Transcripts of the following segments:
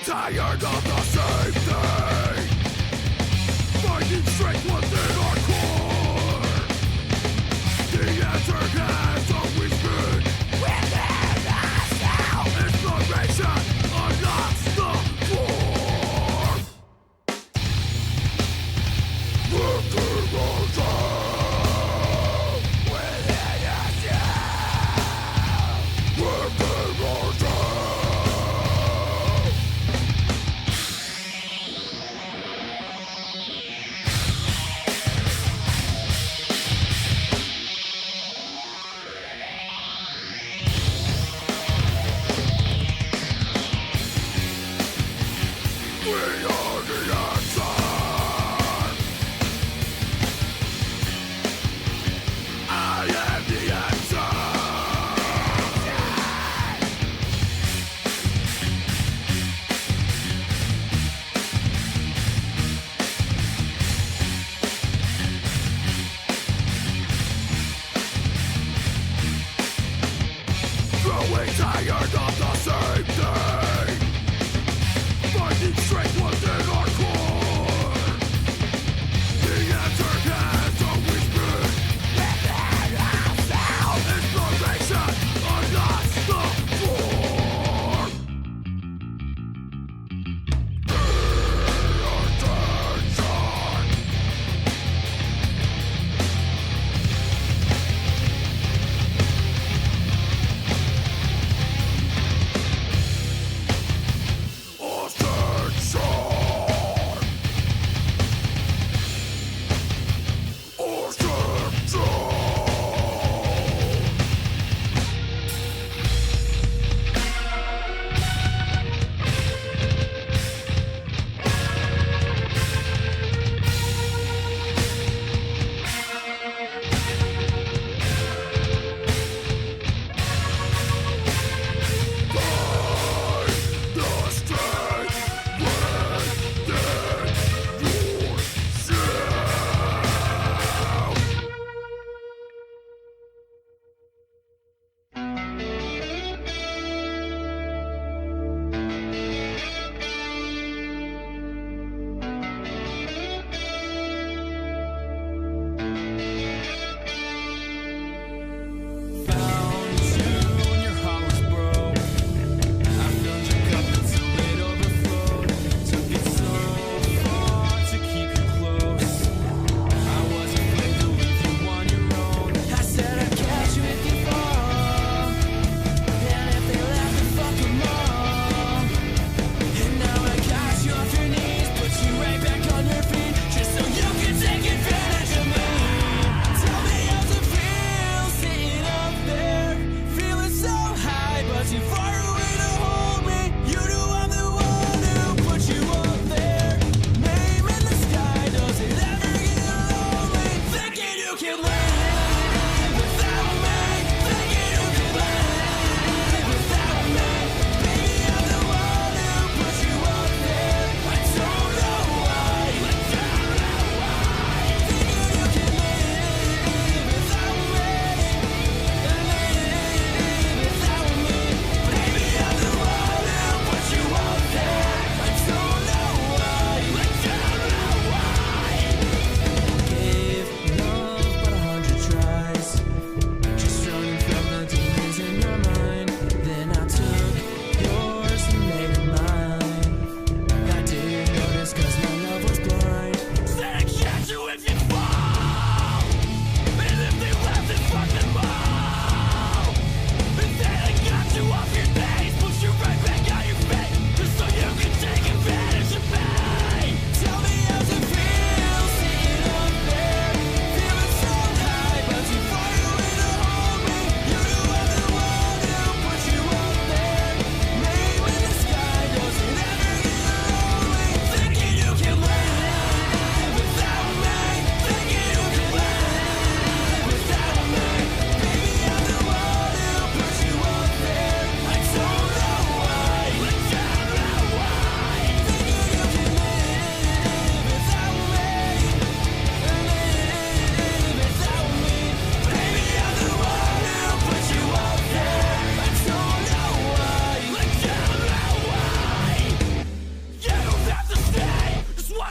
tired of the same thing, finding strength within our core. The answer has always been within us now. Inspiration unlocks the floor. Looking around within us now. Looking around. We are the answer. I am the answer. Growing tired of the same thing, finding strength within our core. The answer has always been within ourselves. Inspiration unlocks the floor. The attention.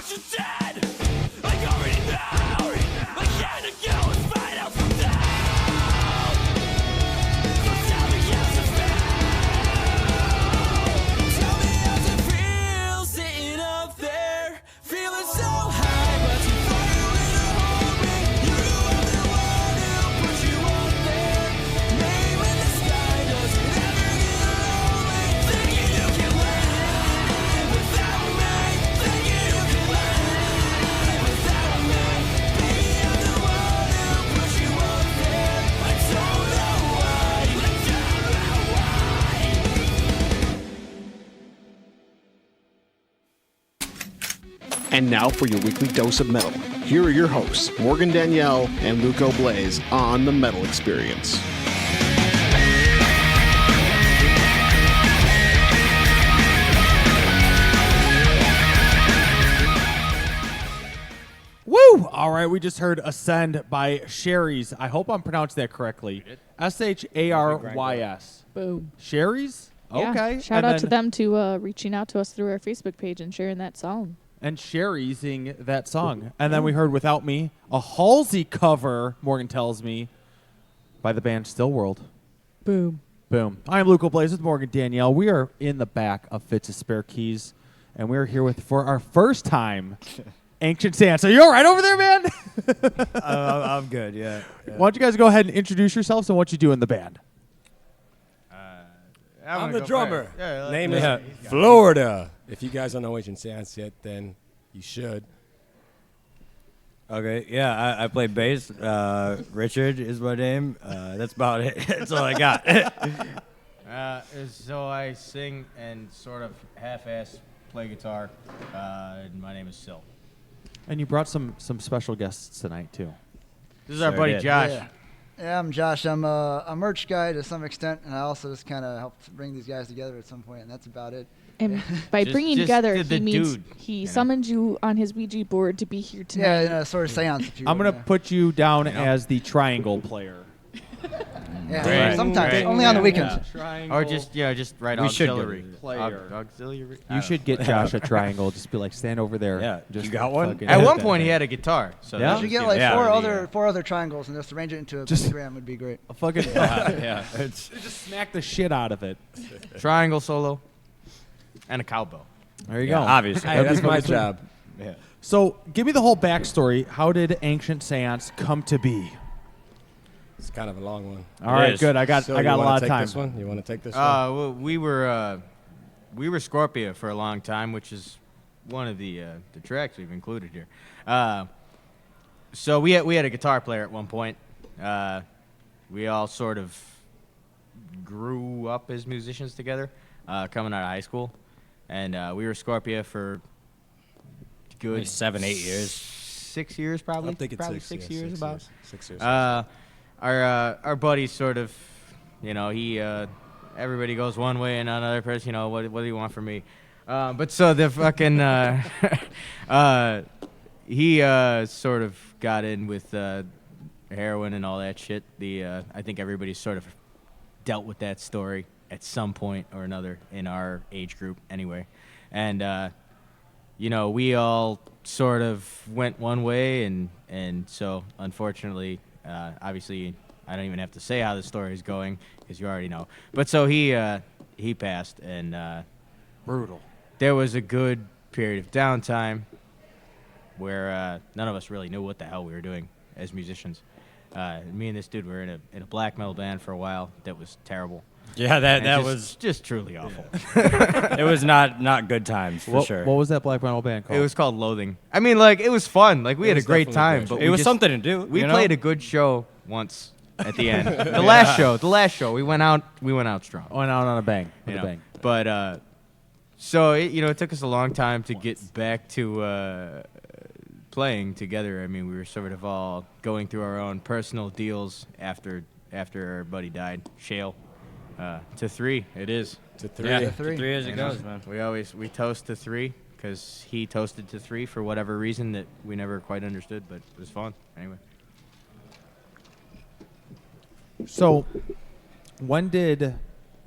want you dead. I already know. I can't go and find out from now. So tell me how's it feel. Tell me how's it feel sitting up there, feeling so high, but you thought you were to hold me. You knew I'm the one who put you up there. Name in the sky doesn't ever get lonely. Thinking you can live without me. Thinking you can live without me. Baby, I'm the one who put you up there. I don't know why. I don't know why. And now for your weekly dose of metal. Here are your hosts, Morgan Danielle and Luco Blaze on The Metal Experience. Woo! All right, we just heard Ascend by Sherry's. I hope I'm pronouncing that correctly. Sharys. Boom. Sherry's? Yeah. Okay. Shout And out to then- them to reaching out to us through our Facebook page and sharing that song. And Sherry'sing that song. And then we heard Without Me, a Halsey cover, Morgan tells me, by the band Still World. Boom. Boom. I'm Luco Blaze with Morgan Danielle. We are in the back of Fitz's Spare Keys, and we're here with, for our first time, Ancient Seance. Are you all right over there, man? I'm good, yeah. Why don't you guys go ahead and introduce yourselves and what you do in the band? I'm the drummer. Name is Florida. If you guys don't know Ancient Seance yet, then you should. Okay, yeah, I play bass. Richard is my name. That's about it. That's all I got. So I sing and sort of half-ass play guitar. And my name is Sil. And you brought some special guests tonight, too. This is our Sure buddy did. Josh. Yeah, I'm Josh. I'm a merch guy to some extent, and I also just kind of helped bring these guys together at some point, and that's about it. And by Just- bringing just together, the he means dude, he you know? summoned you on his Ouija board to be here tonight. Yeah, in a sort of seance, if you I'm will, going to put you down as the triangle player. yeah, Right, sometimes, right. only on the weekends. Or just right We should auxiliary. get Player. Auxiliary. You should get Josh a triangle. Just be like, stand over there. Yeah, Just you got one? fucking- At one point, he had a guitar. So Yeah? that You should was, get you like know, four other triangles and just arrange it into a Just- pentagram would be great. A fucking yeah, it's just smack the shit out of it. triangle solo and a cowbell. There you yeah, go. obviously. Hey, that's my job. Yeah. So, give me the whole backstory. How did Ancient Seance come to be? It's kind of a long one. All right, is. good. I got So a you wanna lot of take time. This one? You want to take this one? Well, we were Scorpia for a long time, which is one of the tracks we've included here. So we had a guitar player at one point. We all sort of grew up as musicians together, coming out of high school, and we were Scorpia for good Like 7, 8 years. 6 years probably. I'm thinking probably 6 years years, about. 6 years. Our buddy sort of, he everybody goes one way and another person, what do you want from me? But so the fucking he sort of got in with heroin and all that shit. I think everybody's sort of dealt with that story at some point or another in our age group anyway. And we all sort of went one way, and so unfortunately, obviously, I don't even have to say how the story is going because you already know. But so he passed, and Brutal. there was a good period of downtime where none of us really knew what the hell we were doing as musicians. Me and this dude were in a black metal band for a while that was terrible. Yeah, And that just- was just truly awful. it was not good times for What, sure. what was that black metal band called? It was called Loathing. I mean, it was fun. We had a was great definitely time, good. but it we was just- something to do. We you know? played a good show once at the end. The last show, we went out strong. Went out on a bang. With you a know. bang. But so it took us a long time to get back to playing together. I mean, we were sort of all going through our own personal deals after our buddy died, Shale. To 3, it is. to 3. Yeah, Three. 3 years You it know, goes, man. we toast to 3 because he toasted to 3 for whatever reason that we never quite understood, but it was fun anyway. So, when did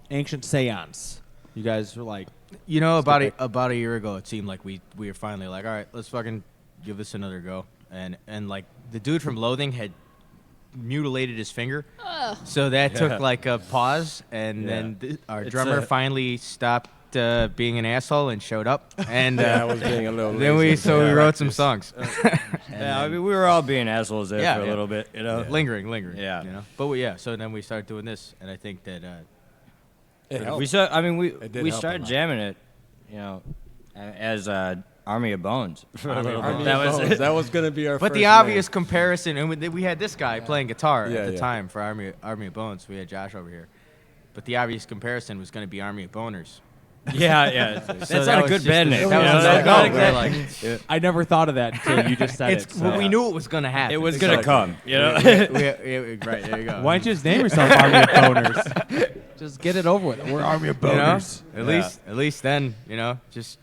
Ancient Seance? You guys were like You know, about a year ago, it seemed like we were finally like, all right, let's fucking give this another go. And like the dude from Loathing had mutilated his finger, so that took like a pause, and then our drummer finally stopped being an asshole and showed up, and I was being a little. then lazy. we wrote some songs. Yeah, I mean, we were all being assholes there for a Yeah. little bit, you know. lingering. Yeah. You know, but so then we started doing this, and I think that It helped. We did we help a started lot. jamming it, you know, as Army of Bones for a little Army bit. of Bones. That was gonna be our. But first the obvious comparison, and we had this guy playing guitar Yeah, at the yeah. time for Army of Bones. We had Josh over here. But the obvious comparison was going to be Army of Boners. Yeah. That's that not a was good just band the- name. that you was know, like, not oh, we're exactly- like, I never thought of that until you just said it. So. we knew it was going to happen. It was gonna come, you know. Right, there you go. Why don't you just name yourself Army of Boners? Just get it over with. We're Army of You know? Boners. At least then, just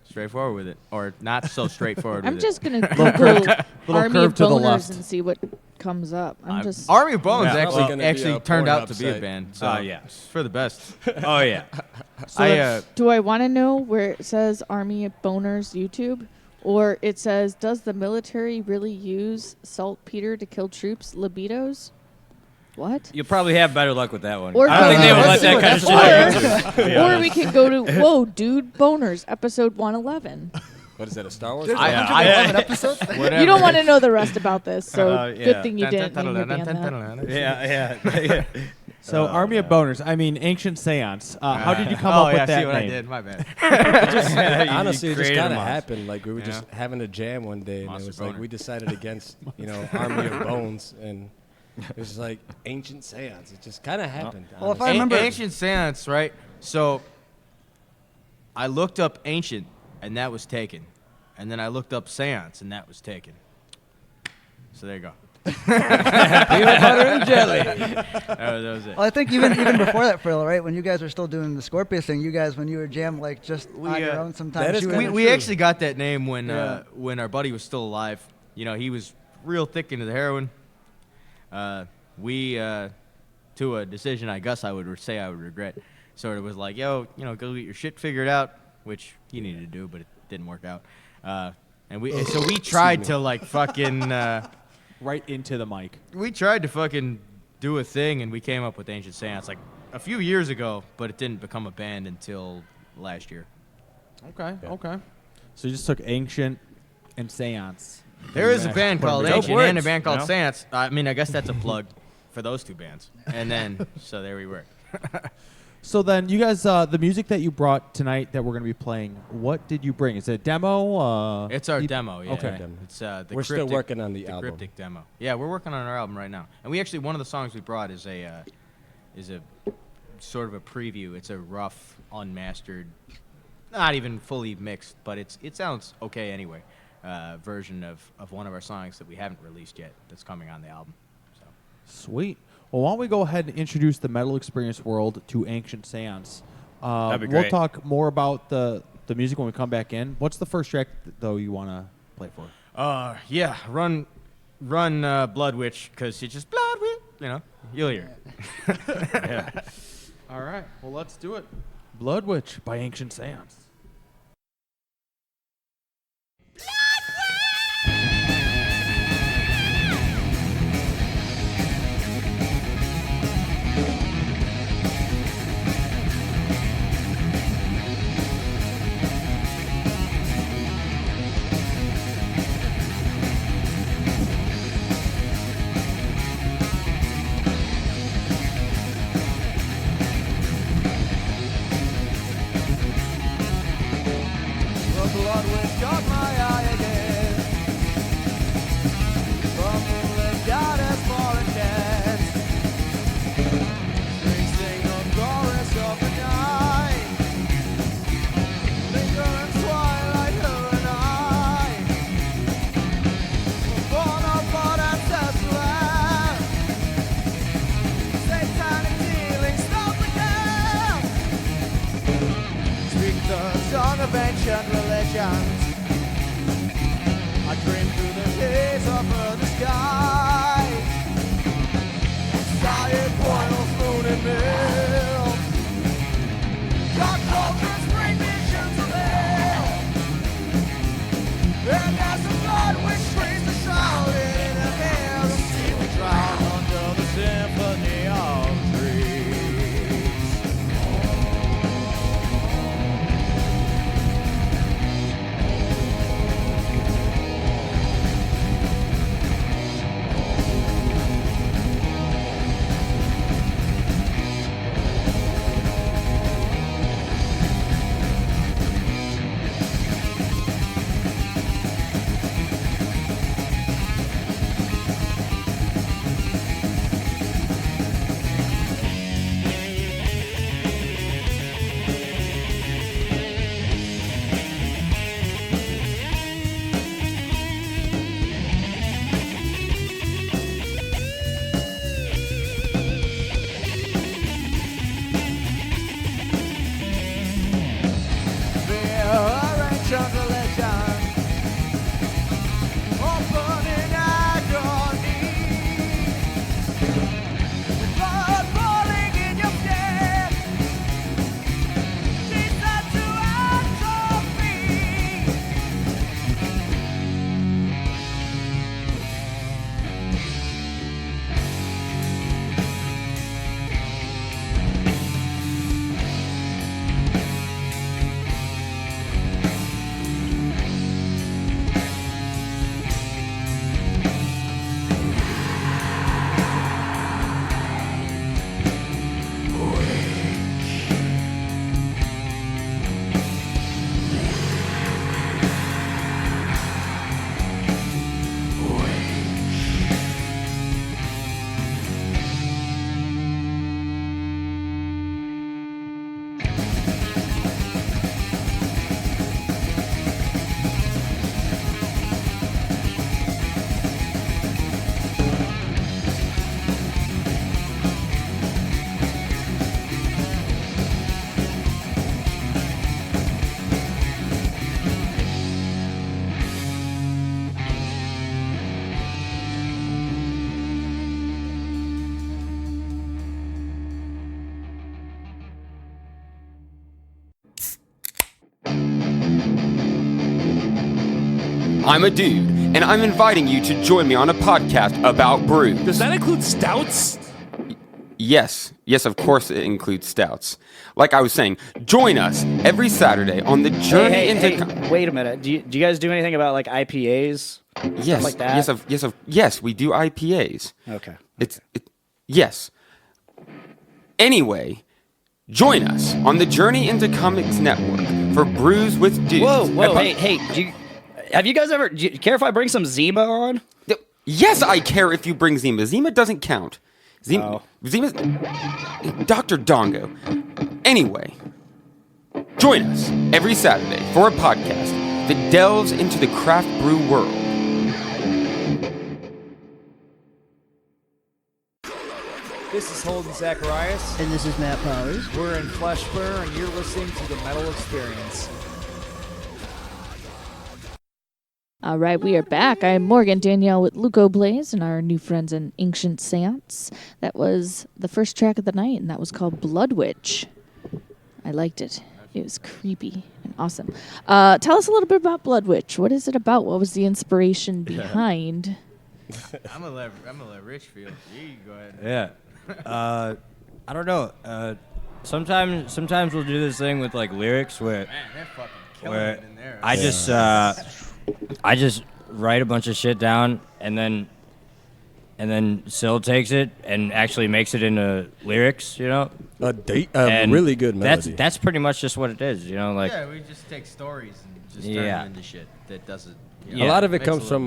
straightforward with it, or not so straightforward I'm with just it. gonna Google Army curve of to the Boners left. and see what comes up. I'm just Army of Bones Yeah, probably gonna be actually a turned out Pornhub to be a site. band. So yeah. it's for the best. Oh yeah. Do I want to know where it says Army of Boners YouTube? Or it says, does the military really use saltpeter to kill troops' libidos? What? You'll probably have better luck with that one. Or I don't think they would let let's that do kind of it. shit out. to be Or honest. we can go to, whoa, dude, Boners, episode 111. What is that? A Star Wars? There's song? 111 episodes. Whatever. You don't want to know the rest about this, so Yeah. good thing you didn't name your band that. Yeah. So Army of Boners. I mean, Ancient Seance. How did you come oh, up yeah, with that see what name? I did? My bad. Honestly, it just created kind of them all. happened. Like we were Yeah. just having a jam one day, and Monster it was like boner. we decided against, Army of Bones, and it was like Ancient Seance. It just kind of happened. Well, if I honestly. remember- Ancient Seance, right? So I looked up Ancient, and that was taken. And then I looked up Seance, and that was taken. So there you go. Peanut butter and jelly. That was it. Well, I think even before that, Frill, right? When you guys were still doing the Scorpius thing, you guys, when you were jammed like just on your own sometimes. that is you kinda were- We true. actually got that name when Yeah. when our buddy was still alive. He was real thick into the heroin. We to a decision I guess I would say I would regret. Sort of was like, yo, go get your shit figured out, which he needed to do, but it didn't work out. And we tried to like fucking Right into the mic. we tried to fucking do a thing, and we came up with Ancient Seance like a few years ago, but it didn't become a band until last year. Okay. So you just took Ancient and Seance. There is a band called Dope Ancient words, and a band called you know? Seance. I mean, I guess that's a plug for those two bands. And then, so there we were. So then, you guys, the music that you brought tonight that we're going to be playing, what did you bring? Is it a demo? It's our EP? demo, yeah. Okay. It's the We're still cryptic- working on the album. cryptic demo. Yeah, we're working on our album right now. And we actually, one of the songs we brought is a sort of a preview. It's a rough, unmastered, not even fully mixed, but it sounds okay anyway. Version of one of our songs that we haven't released yet that's coming on the album. So. Sweet. Well, why don't we go ahead and introduce the Metal Experience world to Ancient Seance? That'd be We'll great. talk more about the music when we come back in. What's the first track, though, you want to play for? Yeah, run Blood Witch, because it's just Blood Witch, you'll hear it. All right. Well, let's do it. Blood Witch by Ancient Seance. The blood which got my eye again. From moonlit goddess foreign cats. Sing the chorus of the night. Linger in twilight, her and I. Born of blood ancestral. Satanic healing, stop the death. Speak the song of ancient religions. I dream through the haze of the sky. Fire boils, moon and milk. God cauldrons I'm a dude, and I'm inviting you to join me on a podcast about brews. Does that include stouts? Yes, of course it includes stouts. Like I was saying, join us every Saturday on the journey into... Wait a minute. Do you guys do anything about like IPAs? Yes, Stuff like that? yes, we do IPAs. Okay. Yes. Anyway, join us on the Journey into Comics Network for Brews with Dudes. Whoa, hey, have you guys ever? Do you care if I bring some Zima on? Yes, I care if you bring Zima. Zima doesn't count. Zima's Dr. Dongo. Anyway, join us every Saturday for a podcast that delves into the craft brew world. This is Holden Zacharias. And this is Matt Powers. We're in Fleshburr, and you're listening to the Metal Experience. All right, we are back. I'm Morgan Danielle with Luco Blaze and our new friends in Ancient Seance. That was the first track of the night, and that was called Blood Witch. I liked it. It was creepy and awesome. Tell us a little bit about Blood Witch. What is it about? What was the inspiration behind? I'm gonna let Rich feel. You go ahead. Yeah. I don't know. Sometimes we'll do this thing with like lyrics where they're fucking killing it in there. I just write a bunch of shit down and then Syl takes it and actually makes it into lyrics, you know? A And really good melody. That's pretty much just what it is, you know? Like we just take stories and just turn them into shit that doesn't. A lot of it comes from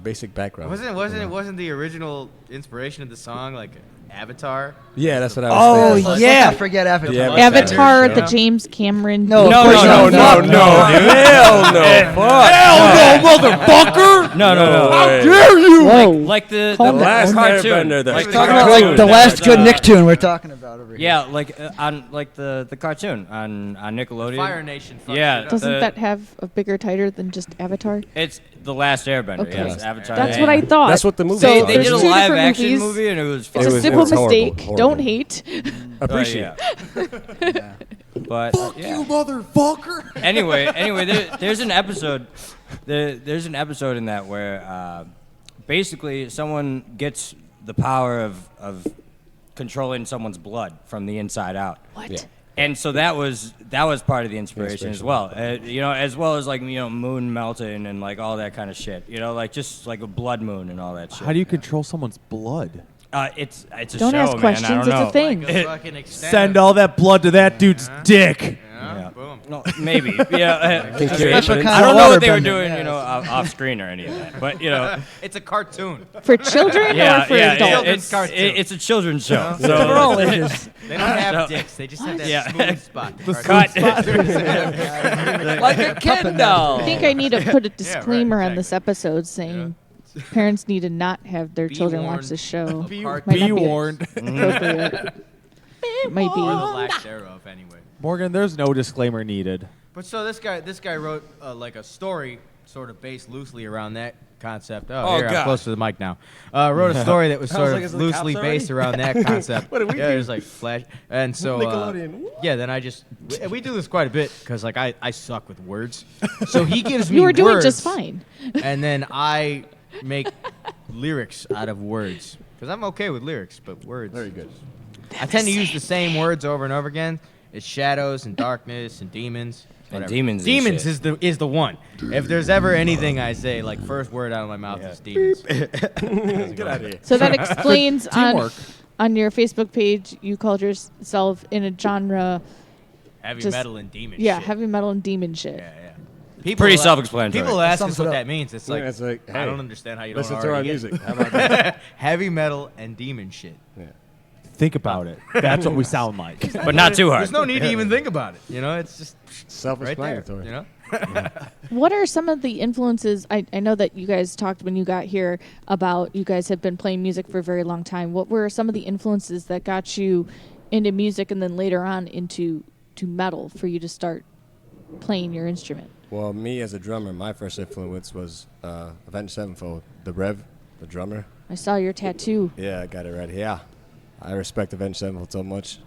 basic background. Wasn't the original inspiration of the song like Avatar? Yeah, that's what I was saying. Let's not forget Avatar. Yeah, Avatar, the James Cameron. No, hell no, motherfucker! No. How dare you? Like the last cartoon. Airbender, Like Talking about like the last good Nicktoon we're talking about over here. Yeah, like on like the cartoon on Nickelodeon. Fire Nation. Yeah, Doesn't that have a bigger title than just Avatar? It's the Last Airbender. Okay. Yes, Avatar. That's what I thought. That's what the movie So was. They there's did a two live different action movies. movie and it was It's a fucking simple horrible, mistake. horrible. Don't hate. Appreciate. But You motherfucker! anyway, there's an episode. There's an episode in that where basically someone gets the power of controlling someone's blood from the inside out. What? Yeah. And so that was part of the inspiration as well. As well as like moon melting and like all that kind of shit. Like just like a blood moon and all that shit. How do you control someone's blood? It's a Don't show, ask man. questions. I don't know. It's a thing. Like a fucking extent Send of- all that blood to that dude's dick. Yeah, boom. No, maybe. Yeah. Special kind I of don't know what water they were bender. doing, off screen or any of that. But It's a cartoon. For children or for adults? It's a children's show. For all ages. They don't have dicks. They just have that smooth spot. Cut. Like a kid doll. I think I need to put a disclaimer on this episode saying parents need to not have their children watch warned. this show. Be Might not warned. appropriate. It might Or the be. lack thereof, anyway. Morgan, there's no disclaimer needed. But so this guy wrote like a story sort of based loosely around that concept. Oh, Here, I'm God. close to the mic now. Wrote a story that was I was sort like, of is it the loosely cops based already? around that concept. What did we yeah, do? it was like Flash. And so, Nickelodeon. yeah, then I just, we do this quite a bit because like I suck with words. So he gives me You were doing words, just fine. and then I make lyrics out of words. Because I'm okay with lyrics, but words. Very good. I tend to use the same words over and over again. It's shadows and darkness and demons. And whatever. demons and Demons shit. is the one. If there's ever anything I say, like first word out of my mouth is demons. Get out of here. So that explains Teamwork. on your Facebook page, you called yourself in a genre, Heavy Just- metal and demon yeah, shit. heavy metal and demon shit. Yeah. People Pretty a- self-explanatory. People ask Sums us it what up. that means. It's like, Yeah, it's like, I hey, don't understand how you Listen don't to our already music. get How about that? heavy metal and demon shit. Yeah. Think about it. That's what we sound like. But not too hard. There's no need to even think about it. It's just right there. Self-explanatory. What are some of the influences? I know that you guys talked when you got here about you guys have been playing music for a very long time. What were some of the influences that got you into music and then later on into metal for you to start playing your instrument? Well, me as a drummer, my first influence was Avenged Sevenfold, the Rev, the drummer. I saw your tattoo. Yeah, I got it right here. Yeah. I respect Avenged Sevenfold so much.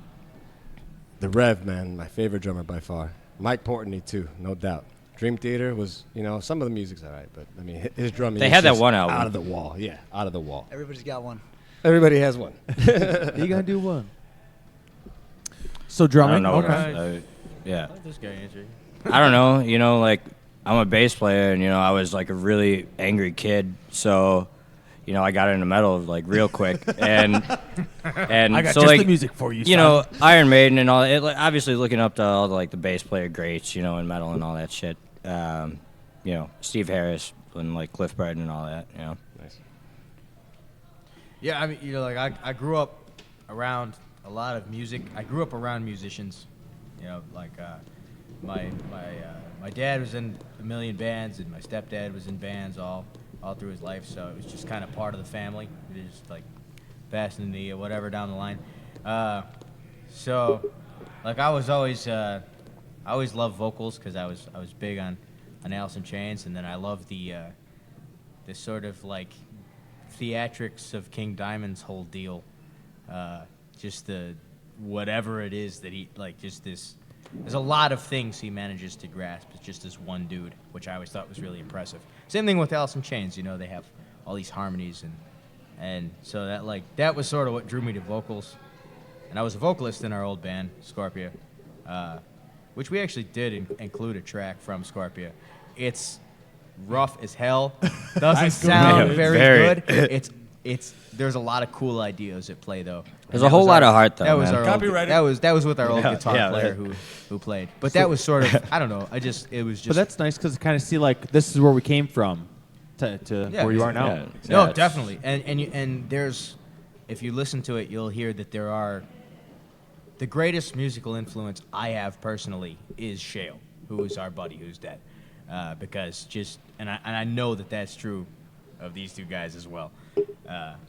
The Rev, man, my favorite drummer by far. Mike Portney, too, no doubt. Dream Theater was, some of the music's all right, but I mean, his drumming. They is had that just one album. out of the wall. Yeah, out of the wall. Everybody's got one. Everybody has one. You gotta do one. So I drumming. don't know. Okay. Yeah. Let this guy answer. I don't know. Like, I'm a bass player, and I was like a really angry kid, so I got into metal like real quick, and I got so just like the music for you. Iron Maiden and all it, like, obviously looking up to all the bass player greats, in metal and all that shit. Steve Harris and like Cliff Burton and all that. Nice. Yeah, I mean, I grew up around a lot of music. I grew up around musicians. My dad was in a million bands, and my stepdad was in bands all through his life. So it was just kind of part of the family. It was just like passing the whatever down the line. So I was always I always loved vocals because I was big on Alice in Chains, and then I loved the sort of like theatrics of King Diamond's whole deal. Just the whatever it is that he like, just this. There's a lot of things he manages to grasp as just this one dude, which I always thought was really impressive. Same thing with Alice in Chains. They have all these harmonies, and so that was sort of what drew me to vocals. And I was a vocalist in our old band, Scorpia, which we actually did include a track from Scorpia. It's rough as hell. Doesn't sound very good. There's a lot of cool ideas at play though. There's a whole lot of heart though. That was man. our Copyrighted. that was with our old guitar yeah, player who played. But that was sort of I don't know. It was just. But that's nice because kind of see like this is where we came from, to where you are now. Yeah. No, definitely. And there's, if you listen to it, you'll hear that there are. The greatest musical influence I have personally is Shale, who is our buddy who's dead, because and I know that that's true of these two guys as well,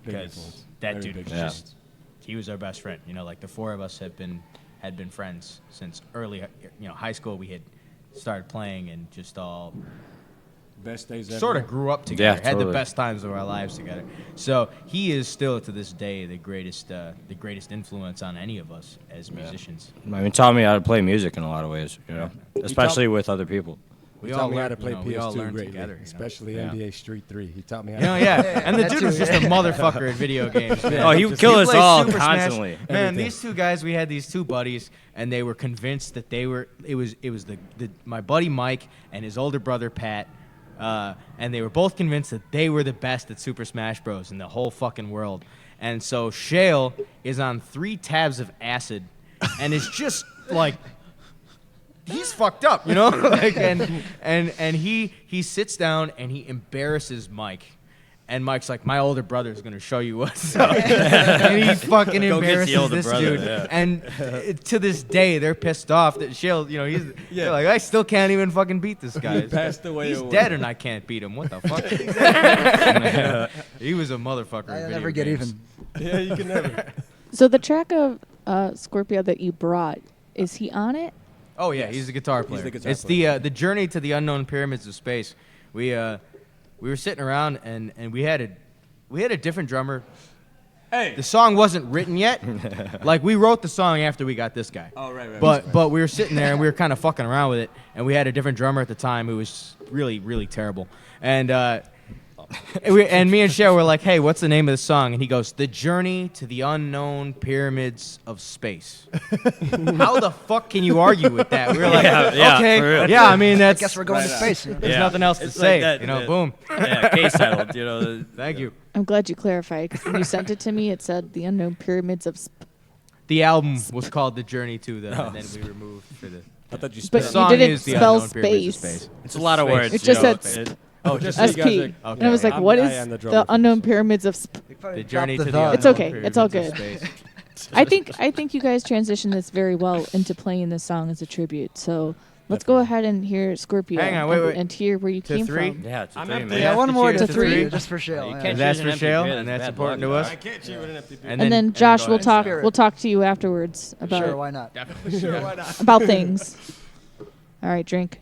because that dude was just he was our best friend. Like the four of us had been friends since early, high school. We had started playing and just all Best days ever. sort of grew up together, had totally. the best times of our lives together. So he is still to this day the greatest influence on any of us as musicians. I mean, taught me how to play music in a lot of ways, especially with other people. He taught me how to play we all PS2 learned greatly, together, especially NBA Street 3. He taught me how Oh to yeah, and the that dude too, was just a motherfucker at video games. Man. Oh, he would kill us played all Super Smash. constantly. Man, Everything. these two guys, we had these two buddies, and they were convinced that it was my buddy Mike and his older brother Pat, and they were both convinced that they were the best at Super Smash Bros. In the whole fucking world. And so Shale is on 3 tabs of acid, and is just like. He's fucked up, and he sits down and he embarrasses Mike, and Mike's like, my older brother's gonna show you what's up, and he fucking Go get the embarrasses older this brother, dude, yeah. and to this day they're pissed off that Shale, they're like, I still can't even fucking beat this guy. He passed away He's away. dead and I can't beat him. What the fuck? He was a motherfucker. I in never video get games. even. Yeah, you can never. So the track of Scorpia that you brought, is he on it? Oh yeah, he's a guitar player. the guitar It's player. the journey to the unknown pyramids of space. We were sitting around and we had a different drummer. Hey. The song wasn't written yet. Like we wrote the song after we got this guy. Oh right. But we were sitting there and we were kind of fucking around with it, and we had a different drummer at the time who was really really terrible. And and me and Shale were like, hey, what's the name of the song? And he goes, The Journey to the Unknown Pyramids of Space. How the fuck can you argue with that? We were like, Yeah, okay, for real. yeah, I mean, I that's, guess we're going to space. there's nothing else to It's say. like that, Boom. Yeah, case settled. Thank you. I'm glad you clarified, because when you sent it to me, it said the unknown pyramids of. The album was called The Journey to them, and then we removed for the. I thought you But spelled you song didn't is The spell Unknown Pyramids of space. It's a lot of words. It just said it- Oh, just so you SP. guys are, And I was like, I'm- what I is am the drummer the for unknown this. pyramids of? The Journey to the the. Unknown It's okay. Pyramids It's all of good. Space. I think you guys transitioned this very well into playing this song as a tribute. So let's go ahead and hear Scorpio. Hang on, wait. and hear where you To came 3? from. Yeah, it's a I'm three, empty. man. Yeah, one to more cheers to to 3, three. just for Shale. You yeah. can't That's choose for an empty Shale, beer, and that's that's bad important to luck. us. I can't cheat with an empty beer. And then Josh, we'll talk to you afterwards about Sure, why not? Sure, why not? about things. All right, drink.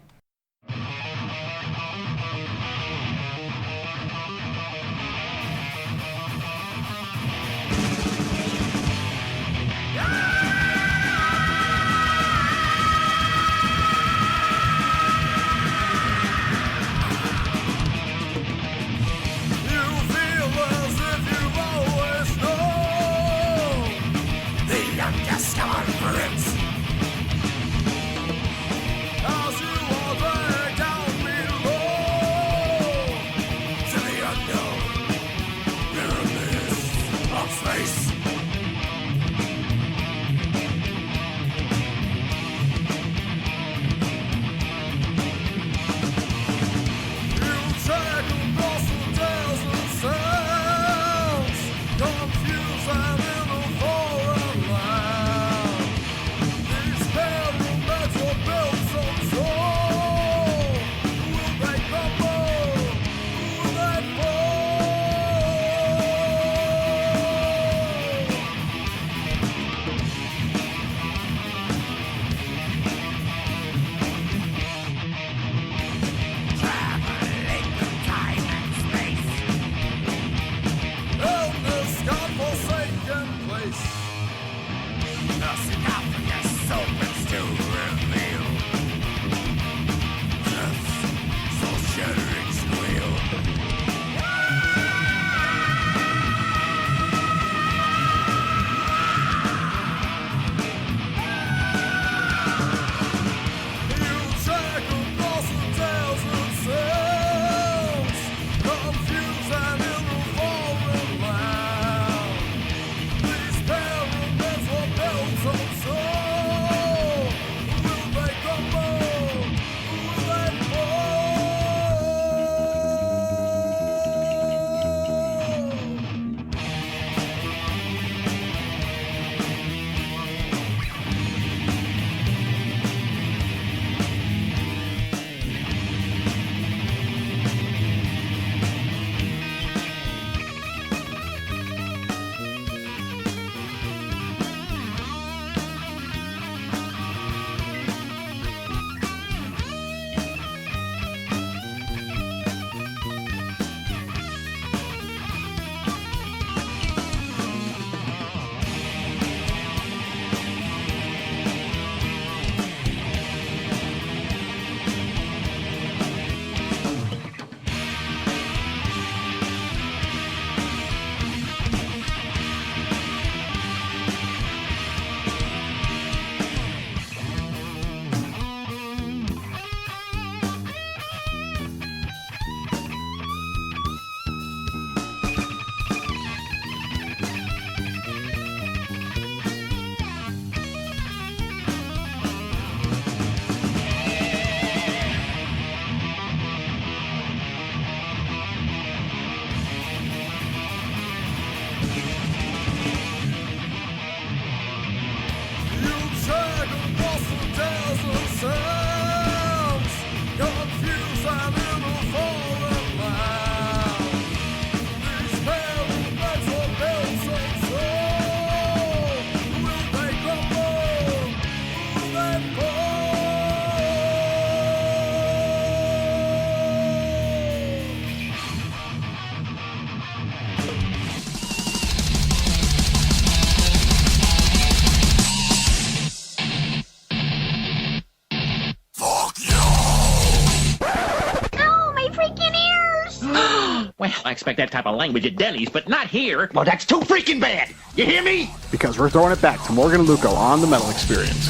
Well, I expect that type of language at Denny's, but not here. Well, that's too freaking bad. You hear me? Because we're throwing it back to Morgan and Luco on the Metal Experience.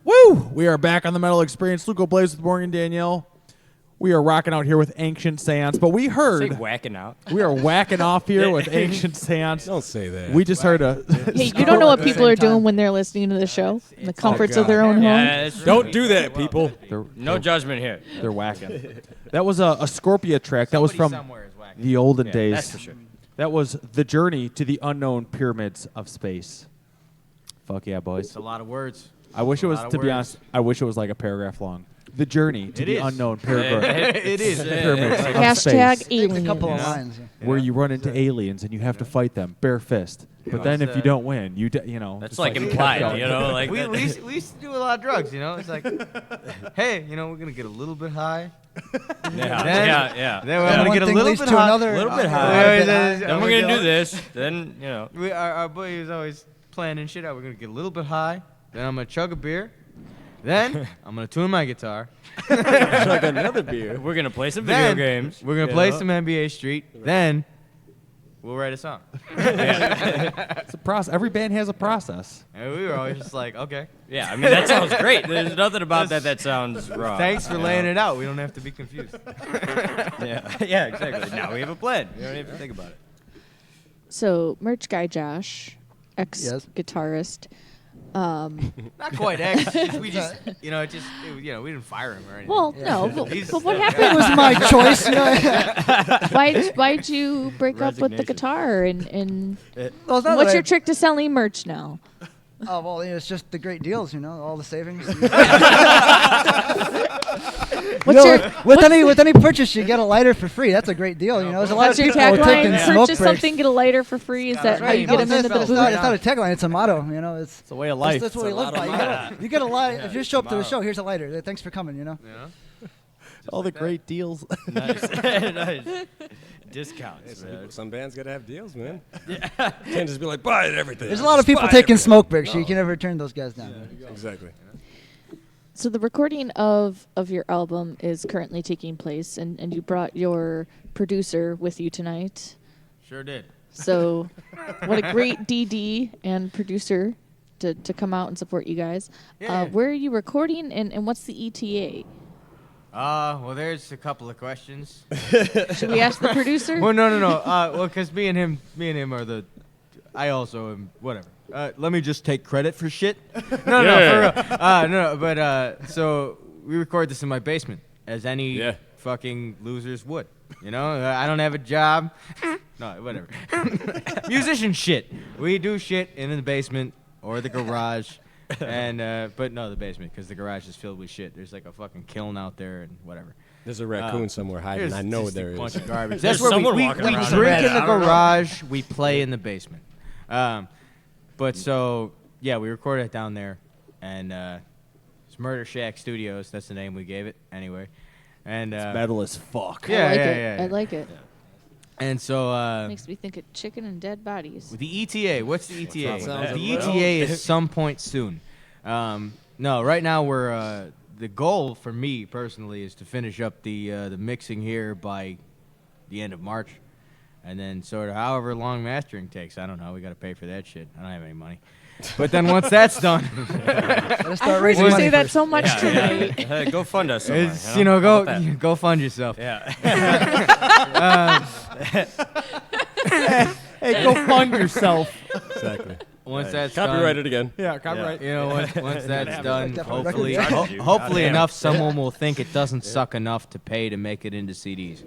Woo! We are back on the Metal Experience. Luco Blaze with Morgan Danielle. We are rocking out here with Ancient Seance, but we heard Say whacking out. we are whacking off here with Ancient Seance. Don't say that. We just heard a. Hey, you don't know what people are doing when they're listening to the show in the comforts of their own home. Yeah, Don't do that, people. no judgment here. They're whacking. That was a Scorpia track. That was from somewhere is whacking. the olden days. That's for sure. That was The Journey to the Unknown Pyramids of Space. Fuck yeah, boys. It's a lot of words. I wish it was, lot of to be words. honest, I wish it was like a paragraph long. The Journey to It the is. Unknown Pyramids It is. Pyramids of Hashtag space, aliens. A couple of lines. where you run into aliens and you have to fight them bare fist. But then if you don't win, you know. That's it's like implied, you know, like We that- used to do a lot of drugs, you know. It's like, hey, you know, we're gonna get a little bit high. yeah. Then we're gonna One get a thing little leads bit to high. another. A little bit a high. bit high. Then we're gonna do this. Then you know. Our boy was always planning shit out. We're gonna get a little bit high. Then I'm gonna chug a beer. Then I'm gonna tune my guitar. Chug another beer. We're gonna play some video Then games. We're gonna you play know? some NBA Street. Then we'll write a song. It's a process. Every band has a process. And we were always just like, okay. Yeah, I mean that sounds great. There's nothing about that sounds wrong. Thanks for laying it out. We don't have to be confused. Yeah, exactly. Now we have a plan. You don't even think about it. So, merch guy Josh, ex-guitarist. Not quite ex. We just, you know, we didn't fire him or anything. Well, no, but what happened? It was my choice. You know? Why'd you break up with the guitar? And Well, it's not that what's I- your trick to selling merch now? Oh, well, it's just the great deals, you know, all the savings. With any purchase, you get a lighter for free. That's a great deal, you know. There's a lot What's of your people taking tagline? smoke Purchase breaks. something, get a lighter for free. Is that how you get them into the it's booth? not a tagline. It's a motto, you know. It's a way of life. That's what we It's a live by. motto. You get a lighter. If you show up to the show, here's a lighter. Thanks for coming, you know. All the great deals. Nice. Nice. Discounts. Man. Some bands gotta have deals, man. Can't just be like, buy everything. There's a lot of people Buy taking everything. smoke breaks, so you can never turn those guys down. Exactly. So the recording of your album is currently taking place, and you brought your producer with you tonight. Sure did. So what a great DD and producer to come out and support you guys. Yeah. Where are you recording, and what's the ETA? Well, there's a couple of questions. Should we ask the producer? Well, no. Well, because me and him are the. I also am whatever. Let me just take credit for shit. No, for real. No, but so we record this in my basement, as any fucking losers would. You know, I don't have a job. No, whatever. Musician shit. We do shit in the basement or the garage. And but no, the basement, because the garage is filled with shit. There's like a fucking kiln out there and whatever. There's a raccoon somewhere hiding. I know there is. A bunch of garbage. There's That's where someone we walking around drink there. in the I don't know. garage. We play in the basement. But so yeah, we recorded it down there, and it's Murder Shack Studios. That's the name we gave it anyway. And Metal as fuck. Yeah, I like yeah, it. yeah, yeah. I like it. And so Makes me think of chicken and dead bodies. the ETA. What's the ETA? Sounds The a little- ETA is some point soon. No, right now we're the goal for me personally is to finish up the mixing here by the end of March, and then sort of however long mastering takes. I don't know. We got to pay for that shit. I don't have any money. But then once that's done, Let's I start heard raising you money say that first. so much tonight. Hey, go fund us somewhere. it's, You know? How about that? go fund yourself. Yeah. Hey, go fund yourself. Exactly. Once that's Copyrighted again. Yeah, copyright. done, you know, once that's done, Definitely hopefully, record you. hopefully Goddamn. enough someone will think it doesn't suck enough to pay to make it into CDs.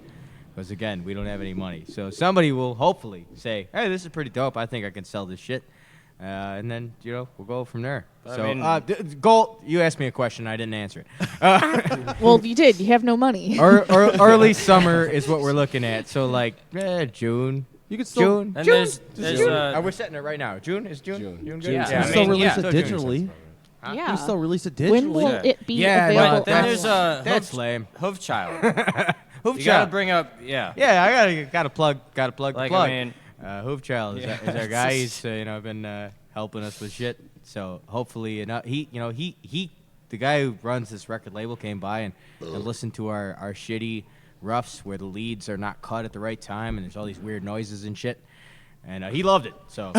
Because again, we don't have any money. So somebody will hopefully say, "Hey, this is pretty dope. I think I can sell this shit." And then, you know, we'll go from there. I So, mean- goal. You asked me a question, I didn't answer it. Well, you did. You have no money. or early summer is what we're looking at. So like June. You can still June. And June. there's We're setting it right now. June is June. June. good? Yeah, you I can still mean, release yeah. it digitally. Huh? Yeah. You still release it digitally. When will Yeah. it be Yeah, available? But then there's That's lame. Hoof Child. Hoof You gotta Child. bring up, yeah. Yeah, I gotta plug Like, the plug. I mean, Hoof Child is, Yeah. is our guy. He's been helping us with shit. So hopefully enough. He the guy who runs this record label came by and listened to our shitty roughs where the leads are not cut at the right time and there's all these weird noises and shit. And he loved it, so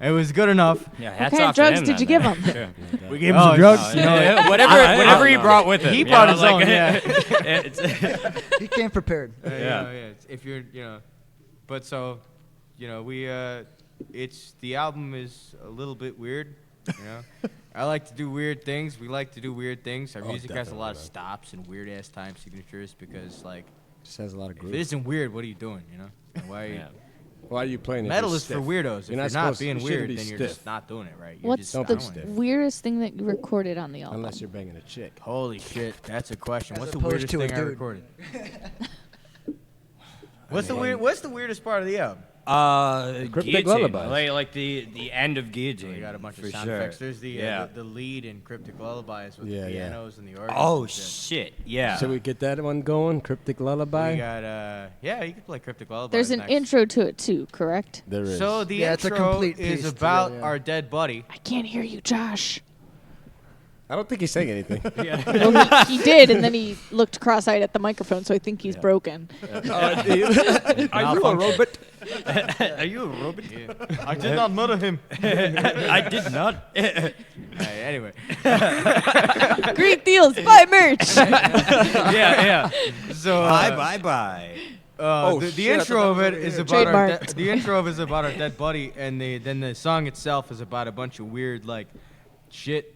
it was good enough. Yeah, What hats kind of off to drugs him did you then, give him? Sure. We gave him some drugs. Whatever he brought with him. He you brought know, his like, own, yeah. He came prepared. Yeah. If you're, but so, we, the album is a little bit weird, I like to do weird things. We like to do weird things. Our music has a lot of stops and weird ass time signatures because, like, Just has a lot of if groove. it isn't weird, what are you doing? And why? Are you, Why are you playing it? metal You're is for stiff. weirdos. If you're not supposed- being you shouldn't weird, be then you're stiff. just not doing it right. You're What's just the not doing it. weirdest thing that you recorded on the album? Unless you're banging a chick. Holy shit, that's a question. As What's the opposed weirdest to a thing I dude. recorded? What's the weirdest part of the album? Cryptic Guillotine. Lullabies. Like the end of Guillotine. We got a bunch for of sound sure. effects. There's the yeah. the lead in Cryptic Lullabies with Yeah, the yeah. pianos and the organs. Oh and shit. shit! Yeah. Should we get that one going? Cryptic Lullaby? We got yeah, you can play Cryptic Lullabies. There's an next. intro to it too, correct? There is. So the Yeah, it's a intro complete is piece about together, yeah. our dead buddy. I can't hear you, Josh. I don't think he's saying anything. Well, he did, and then he looked cross-eyed at the microphone, so I think he's broken. Are you a robot? Are you a robot? I did not murder him. I did not. Anyway. Great deals, buy merch. yeah. So Bye. the intro of it is about Trademarked. the intro of it is about our dead buddy, and then the song itself is about a bunch of weird like shit.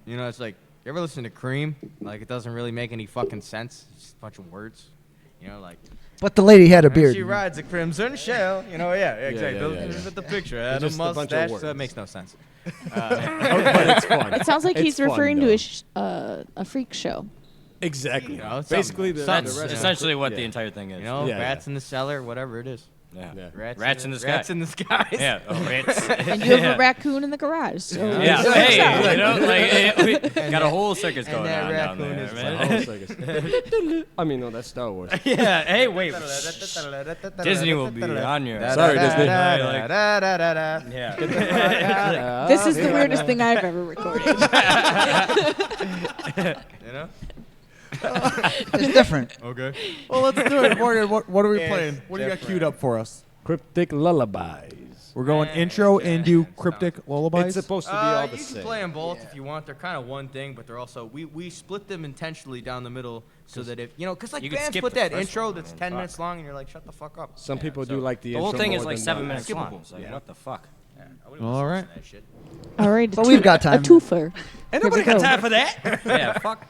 It's like, you ever listen to Cream? Like, it doesn't really make any fucking sense. It's just a bunch of words. Like. But the lady had a beard. She rides a crimson shell. Yeah, exactly. yeah. Look at the picture. It's The just a bunch of mustache. words. That makes no sense. But it's fun. It sounds like It's he's fun, referring though. to a freak show. Exactly. Something- Basically, the That's rest essentially what yeah. the entire thing is. Yeah, rats in the cellar, whatever it is. Yeah. Rats in the sky. Rats in the skies. Yeah. Oh, rats. And you have a raccoon in the garage. So Yeah. it works out. Hey, we got a whole circus going that on down raccoon there, is man. Whole circus. I mean, no, that's Star Wars. Yeah. Hey, wait. Disney will be on your. Sorry, Disney. Yeah. This is the weirdest thing I've ever recorded. It's different. Okay. Well, let's do it, Morgan. What are we playing? What do you got queued up for us? Cryptic Lullabies. We're going intro into Cryptic Lullabies. It's supposed to be all the You can same. play them both if you want. They're kind of one thing, but they're also we split them intentionally down the middle so that if because like You can bands skip put the that first intro one, that's man. 10 Fuck. minutes long, and you're like, shut the fuck up. Some people do like the The whole intro thing more is like than 7 the- minutes long. Skippable. It's like, Yeah. what the fuck? All right. That shit. All right. But we've got time. A twofer. Ain't nobody got time for that. Yeah, fuck.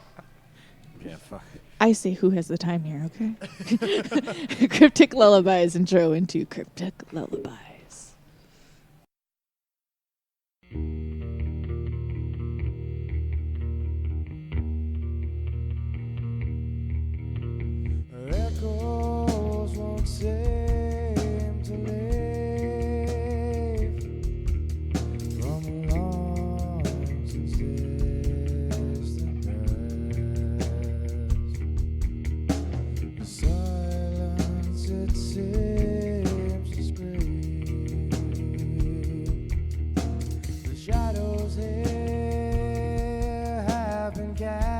Yeah, fuck. I say who has the time here, okay? Cryptic Lullabies intro into Cryptic Lullabies. Echoes won't seem to leave from a long since distant past. The silence it seems to scream. The shadows here have been cast.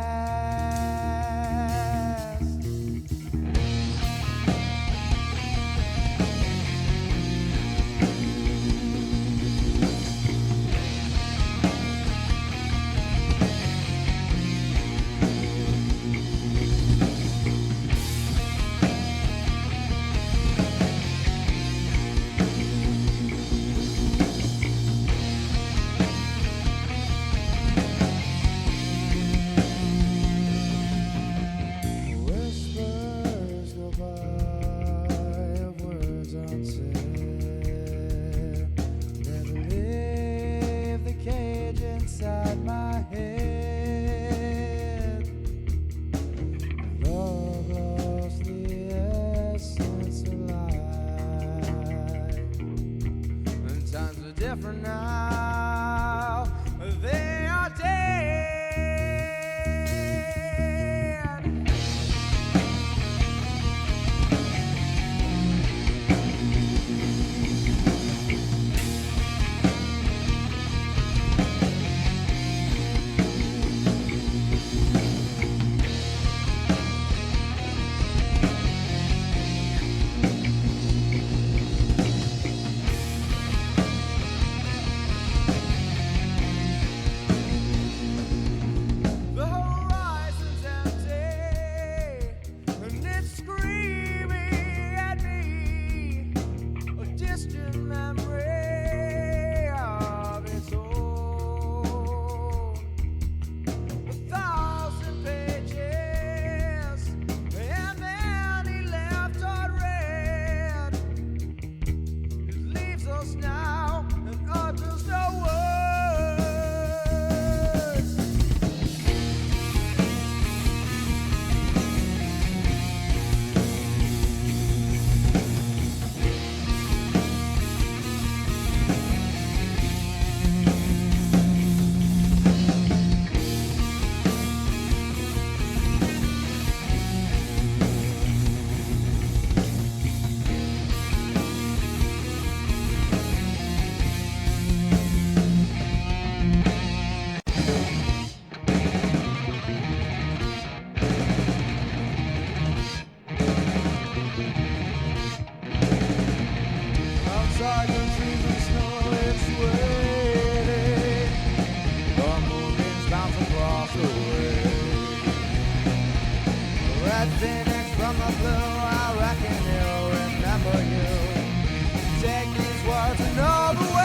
Red Phoenix from the blue, I reckon he'll remember you. Take these words and know the way.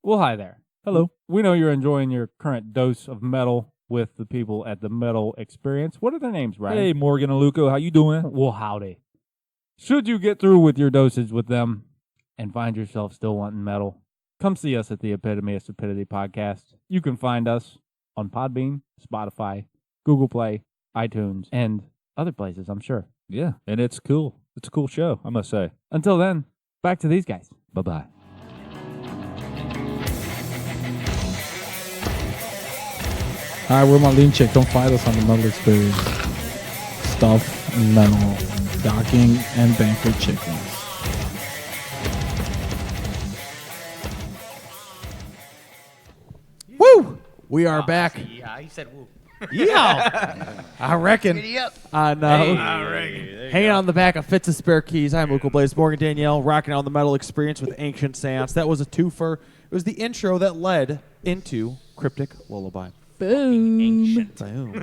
Well, hi there. Hello. We know you're enjoying your current dose of metal with the people at the Metal Experience. What are their names, Brian? Hey, Morgan and Luco, how you doing? Well, howdy. Should you get through with your dosage with them and find yourself still wanting metal, come see us at the Epitome of Stupidity podcast. You can find us on Podbean, Spotify, Google Play, iTunes, and other places, I'm sure. Yeah, and it's cool. It's a cool show, I must say. Until then, back to these guys. Bye-bye. Hi, we're Marlene Chick. Don't fight us on the Metal Experience. Stuff, metal, docking, and banquet chickens. Woo! We are back. Yeah, he said woo. Yeah, I reckon. On hanging on the back of Fits of Spare Keys. I'm Luco Blaze, Morgan Danielle, rocking on the Metal Experience with Ancient Seance. That was a twofer. It was the intro that led into Cryptic Lullaby. Boom. Ancient. Boom.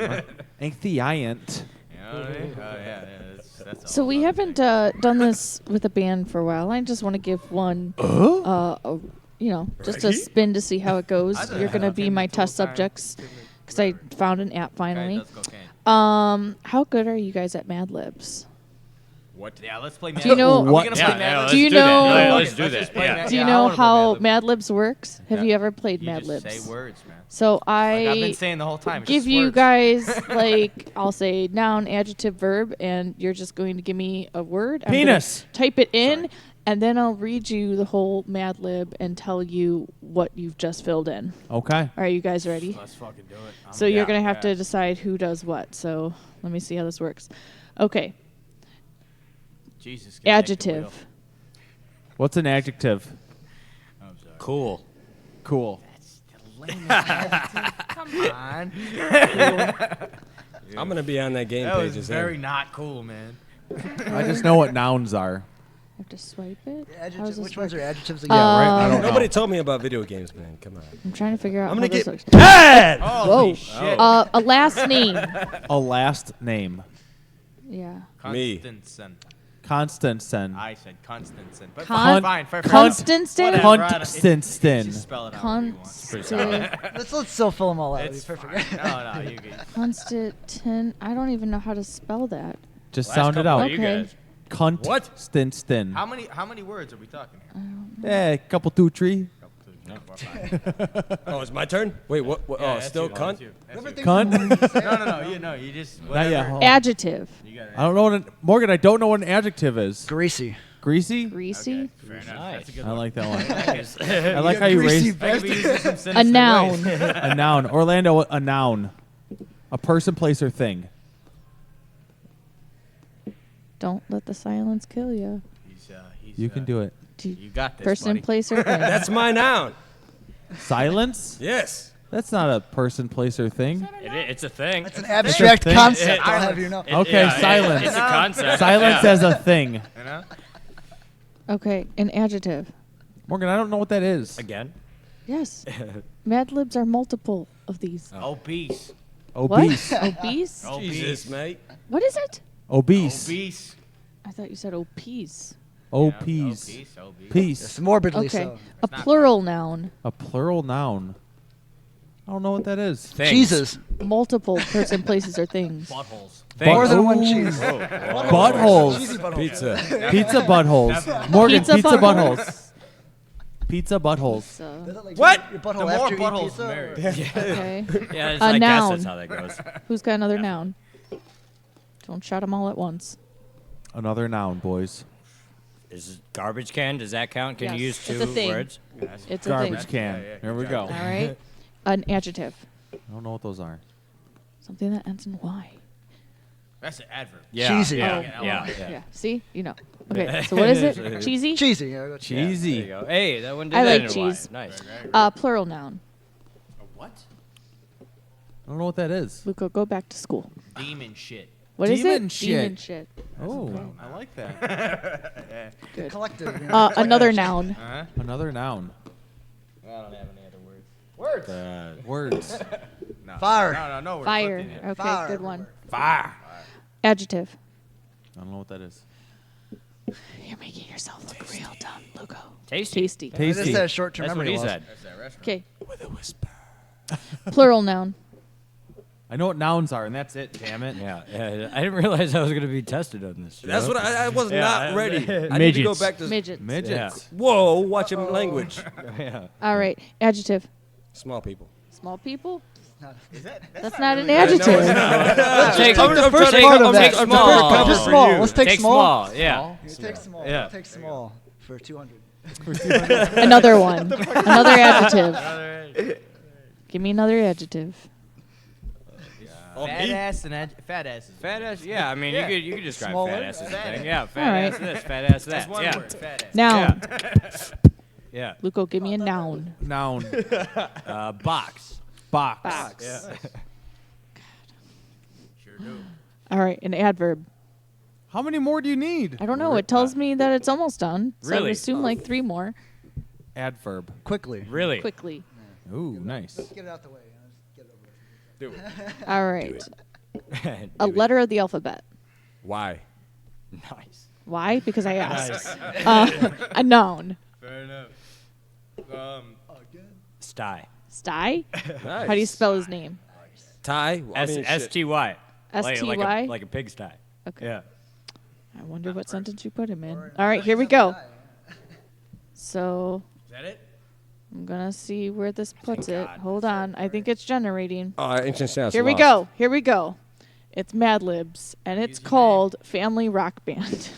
Ancient. So we haven't done this with a band for a while. I just want to give one just a spin to see how it goes. You're going to be my test subjects because I found an app finally. How good are you guys at Mad Libs? What? Yeah, let's play Mad Do you know Libs. Do you know? Let's do that. Yeah. Do you know how Mad Libs works? Have you ever played Mad just Libs? say words, man. So I've been saying the whole time. It's give just you words. guys I'll say noun, adjective, verb, and you're just going to give me a word. I'm gonna Penis. type it in, and then I'll read you the whole Mad Lib and tell you what you've just filled in. Okay. Are you guys ready? Let's fucking do it. So you're gonna have to decide who does what. So let me see how this works. Okay. Jesus. Adjective. What's an adjective? Cool. Cool. Come on. I'm gonna be on that game That page. was very not cool, man. I just know what nouns are. I have to swipe it. Which ones are adjectives Yeah, right. I don't know. Nobody told me about video games, man. Come on. I'm trying to figure out. I'm gonna how this get works. bad. Whoa. shit. A last name. A last name. Yeah. Me. Constansen. I said Constansen. But Con- fine. Constantin? Constantin. Spell it out. Let's still fill them all out. It's It'll be perfect. No, you good. Constantin. I don't even know how to spell that. Just sound it out. Okay. Constantin. How many words are we talking here? Yeah, couple, 2, 3. Oh, it's my turn. Wait, what? Yeah, oh, that's still you, cunt. Cunt. No. You just. Not yet. Adjective. I don't know what Morgan. I don't know what an adjective is. Greasy. Greasy. Greasy. Fair enough. That's a good I one. like that one. I like how you raised A noun. a noun. Orlando, a noun. A person, place, or thing. Don't let the silence kill you. You can do it. You got this, Person, buddy. place, or thing. That's my noun. Silence? Yes. That's not a person, place, or thing. It's a thing. It's an abstract thing. concept. I'll have you know. Okay, silence. It's a concept. Silence as a thing. You know? Okay, an adjective. Morgan, I don't know what that is. Again. Yes. Mad Libs are multiple of these. Obese. Obese. What? Obese? Jesus, mate. What is it? Obese. Obese. I thought you said obese. Obese. Obese. Peace. It's morbidly Okay. so. A plural noun. A plural noun. I don't know what that is. Things. Jesus. Multiple person, places, or things. Buttholes. More than one Ooh. cheese. Buttholes. Cheesy butthole. Pizza. Pizza buttholes. Morgan, Pizza pizza buttholes. buttholes. Pizza buttholes. So, Is it like What? Your The butthole more after you eat buttholes, pizza, the or- merrier. okay. Yeah, it's, A I guess noun. that's how that goes. Who's got another noun? Don't shout them all at once. Another noun, boys. Is garbage can? Does that count? Can Yes. you use It's two a thing. words? It's a Garbage thing. can. Here we go. All right. An adjective. I don't know what those are. Something that ends in Y. That's an adverb. Yeah. Cheesy. Yeah. Oh. Yeah. Yeah. See? You know. Okay. So what is it? Cheesy? Cheesy. Yeah, I got Cheesy. There you go. Hey, that one did I that like in a cheese. while. Nice. Plural noun. What? I don't know what that is. Luca, go back to school. Demon shit. What is Demon it? shit. Demon shit. Oh, I like that. Good. Collective. You know, Another noun. Another noun. I don't have any other words. Words. No. Fire. No. We're Fire. flipping it. Okay, Fire. good one. Fire. Adjective. I don't know what that is. You're making yourself look real dumb, Luco. Tasty. Tasty. This Tasty. is that short-term That's what memory he loss. said. That's that restaurant. Okay. With a whisper. Plural noun. I know what nouns are, and that's it. Damn it. Yeah. I didn't realize I was going to be tested on this. That's what I was not ready. I need to go back to. Midgets. Midgets. Whoa, watch him language. Yeah. All right. Adjective. Small people. Small people. Is that? That's not an adjective. Take the first part of that. small. Just small. Let's take Take small. small. Yeah. Take small. Yeah. Take small for 200. Another one. Another adjective. Give me another adjective. Fat ass and fat ass. Fat ass. Yeah. I mean, Yeah. you could describe Small fat word? ass as a Fat thing. ass. Yeah. All Fat right. ass this. Fat ass that. That's one Yeah. word. Fat ass. Noun. Yeah. Luco, give me a noun. Noun. Box. Box. Box. Yeah. Sure do. All right. An adverb. How many more do you need? I don't know. It tells me that it's almost done. So I would Really? assume like 3 more. Adverb. Quickly. Really? Quickly. Ooh, nice. Let's get it out the way. Let's get it over. Do it. All right. A Do it. letter of the alphabet. Why? Nice. Why? Because I asked. A noun. Fair enough. Sty. Sty? Nice. How do you spell his name? Ty? S-T-Y. S-T-Y? Like a pigsty. Okay. Yeah. I wonder what sentence you put him in. All right, here we go. So. Is that it? I'm going to see where this puts it. Hold on. I think it's generating. Ancient Seance. Here we go. Here we go. It's Mad Libs, and it's called Family Rock Band.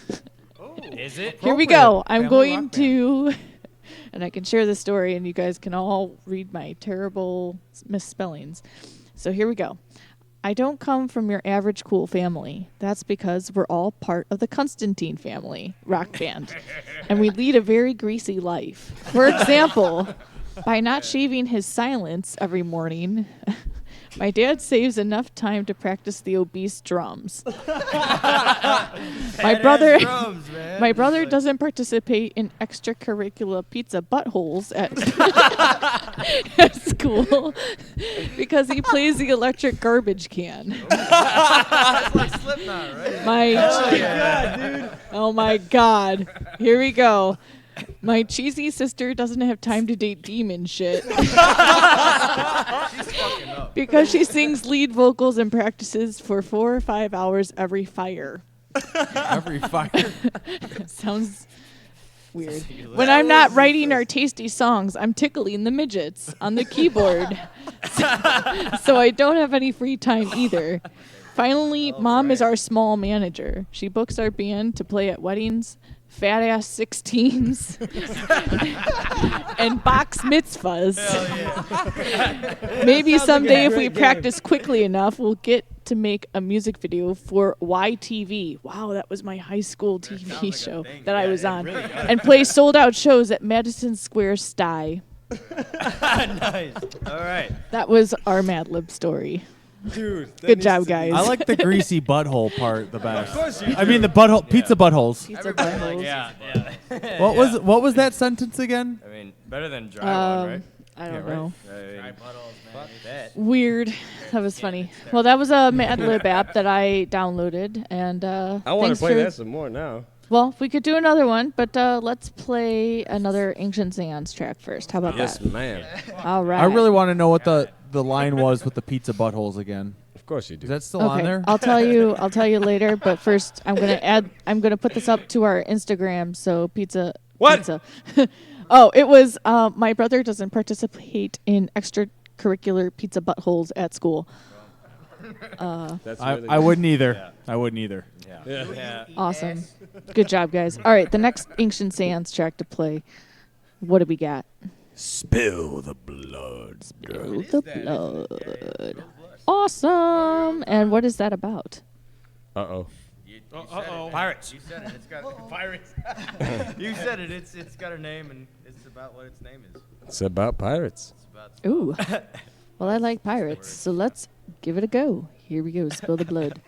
Is it? Here we go. I'm going to, and I can share the story, and you guys can all read my terrible misspellings. So here we go. I don't come from your average cool family. That's because we're all part of the Constantine family rock band, and we lead a very greasy life. For example, by not shaving his silence every morning, my dad saves enough time to practice the obese drums. My brother doesn't participate in extracurricular pizza buttholes at school because he plays the electric garbage can. That's like Slipknot, right? Oh my God. Here we go. My cheesy sister doesn't have time to date demon shit. Because she sings lead vocals and practices for 4 or 5 hours every fire. Every fire? Sounds weird. When I'm not writing our tasty songs, I'm tickling the midgets on the keyboard. So I don't have any free time either. Finally, Mom is our small manager. She books our band to play at weddings, fat-ass 16s, and box mitzvahs. Maybe someday if we practice quickly enough, we'll get to make a music video for YTV. Wow, that was my high school TV show that I was on. Really and play sold-out shows at Madison Square Sty. Nice. All right. That was our Mad Lib story. Dude, good job, guys. I like the greasy butthole part the best. Of course you I do. mean the butthole, pizza buttholes. Pizza buttholes. Yeah. What was that sentence again? I mean, better than dry one, right? I don't know. Dry buttholes, man. That. Weird. That was funny. Well, that was a Mad Lib app that I downloaded, and I want to play that some more now. Well, we could do another one, but let's play another Ancient Seance track first. How about Yes, that? ma'am. All right. I really want to know what the line was with the pizza buttholes again. Of course you do. Is that still on there? I'll tell you later, but first I'm gonna put this up to our Instagram, so pizza. Oh, it was my brother doesn't participate in extracurricular pizza buttholes at school. I wouldn't either. Yeah. I wouldn't either. Yeah. Awesome. Good job, guys. All right, the next Ancient Seance track to play. What do we got? Spill the blood. Spill the blood. Awesome. And what is that about? Uh-oh. Pirates. You said it. It's got pirates. You said it. It's got a name, and it's about what its name is. It's about pirates. Ooh. Well, I like pirates, so let's give it a go. Here we go. Spill the blood.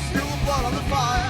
Still the blood on the fire.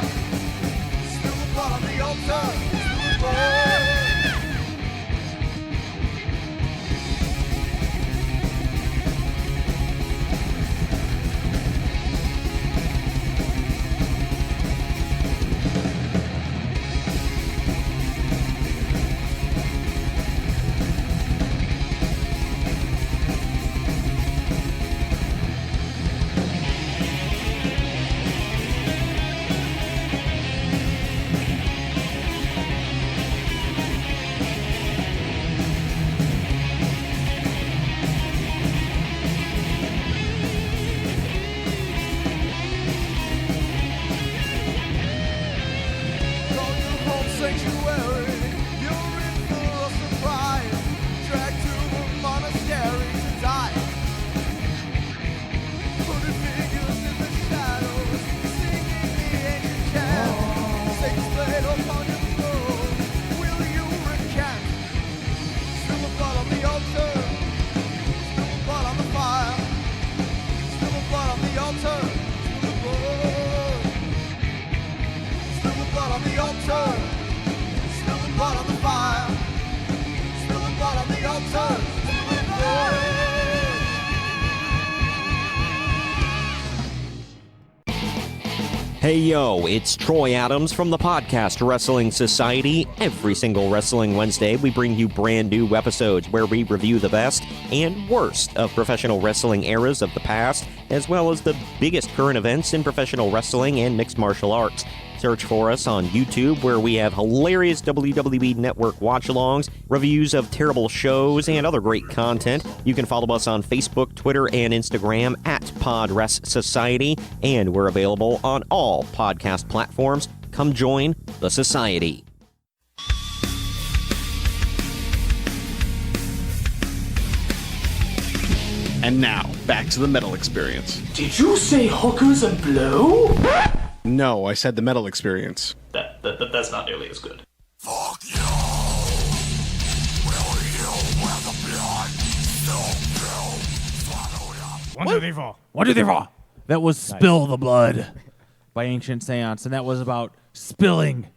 Hey yo, it's Troy Adams from the podcast Wrestling Society. Every single Wrestling Wednesday, we bring you brand new episodes where we review the best and worst of professional wrestling eras of the past, as well as the biggest current events in professional wrestling and mixed martial arts. Search for us on YouTube, where we have hilarious WWE Network watch-alongs, reviews of terrible shows, and other great content. You can follow us on Facebook, Twitter, and Instagram at PodRes Society, and we're available on all podcast platforms. Come join the Society. And now, back to the metal experience. Did you say hookers and blow? No, I said the metal experience. That's not nearly as good. One, two, three, four. 1, 2, 3, 4. That was Spill the Blood by Ancient Seance, and that was about spilling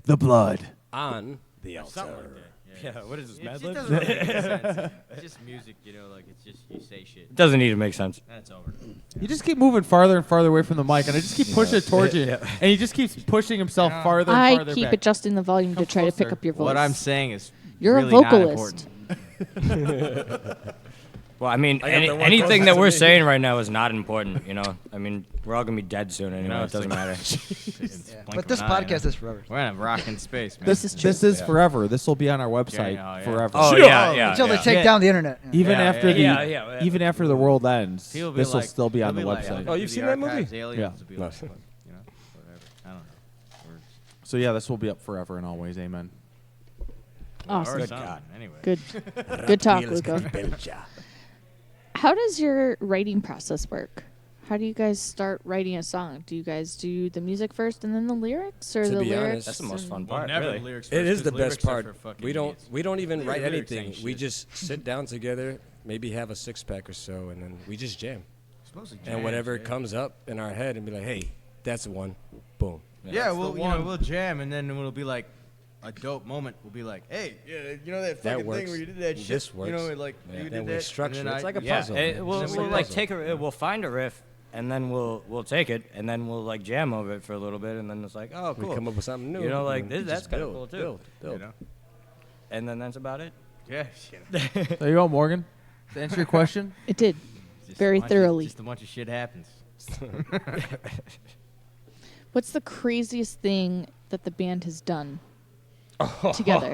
the blood. On the altar. Yeah, what is this, Mad It Libs? doesn't really make sense. It's just music, you know, like it's just you say shit. It doesn't need to make sense. That's over. You just keep moving farther and farther away from the mic, and I just keep pushing it towards you, and he just keeps pushing himself farther and I farther keep back. adjusting the volume to try to pick up your voice. What I'm saying is You're really a vocalist. not important. Well, I mean, I got the one anything that closest we're to me. saying right now is not important, you know? I mean, we're all going to be dead soon anyway. No, It it's doesn't like- matter. But this podcast is forever. We're in a rocking space, man. This is forever. This will be on our website yeah. forever. Oh, yeah. Until they take down the internet. Even Yeah, after yeah. even after the world ends, He'll be this will like- still be on the he'll like, website. Oh, you've seen that movie? archives, aliens Yeah. will be Nice. like, you know, whatever. I don't know. Words. So yeah, this will be up forever and always. Amen. Awesome. Or Good something, God. Anyway. Good talk, Luco. How does your writing process work? How do you guys start writing a song? Do you guys do the music first and then the lyrics, or To the be lyrics? honest, That's the most and- fun Well, part, never really. the lyrics It first, is 'cause the lyrics best are part. for fucking We don't idiots. even write Lyrics anything. ain't We shit. just sit down together, maybe have a 6-pack or so, and then we just jam. Supposed to And jam, whatever yeah. comes up in our head and be like, hey, that's the one. Boom. Yeah, we'll jam, and then it'll be like a dope moment. We'll be like, hey, yeah, you know that That fucking works. thing where you did that shit? This works. You know, like Yeah. you Then did we that. structure and then it. It's like a Yeah, puzzle. we'll It's like a like puzzle. take we'll find a riff, and then we'll take it, and then we'll like jam over it for a little bit, and then it's like, oh, We cool. come up with something new. You know, and like then this, that's just kind of build, cool too. Build. You know? And then that's about it. Yeah. There you go, Morgan. To answer your question, It did. Just Very a bunch thoroughly. Just a bunch of shit happens. What's the craziest thing that the band has done together?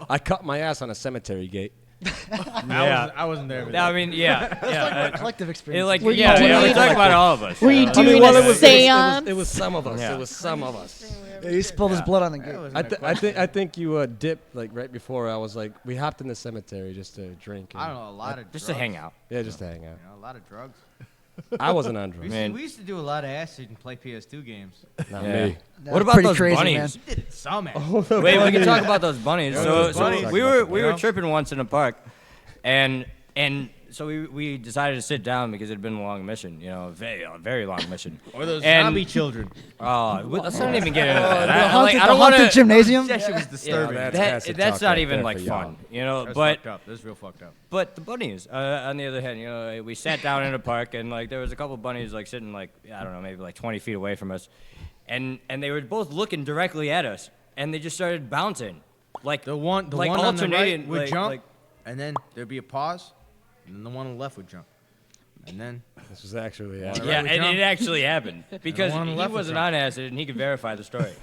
I cut my ass on a cemetery gate. I wasn't there. I mean, yeah, yeah. Collective experience. Were you Yeah, doing we it- talk about all of us. Were you know? doing a seance? It was some of us. Yeah. It was some of us. Yeah, he spilled his blood on the gate. I think you dipped like right before. I was like, we hopped in the cemetery just to drink. I don't know, a lot of Just to drugs. hang out. Yeah, just to hang out. You know, a lot of drugs. I wasn't on drugs. Man. We used to do a lot of acid and play PS2 games. Not Yeah. me. That's What about pretty those crazy, bunnies? We did it some Wait, we can talk about those bunnies. Yeah, So, those so bunnies. we were You know? tripping once in a park, and we decided to sit down because it had been a long mission, a very long mission. Or those And- zombie children. Oh, let's not even get into that. The I haunted, don't the want haunted to. gymnasium. That shit was disturbing. That's not even like fun, That's But fucked up. That's real fucked up. but the bunnies, on the other hand, we sat down in a park and like there was a couple bunnies like sitting like I don't know maybe like 20 feet away from us, and they were both looking directly at us, and they just started bouncing, like The one like on the right alternating, would like- jump, like- and then there'd be a pause, and then the one on the left would jump, and then This was actually One on the Yeah, right would and jump. it actually happened because one on the he left would wasn't jump. on acid and he could verify the story.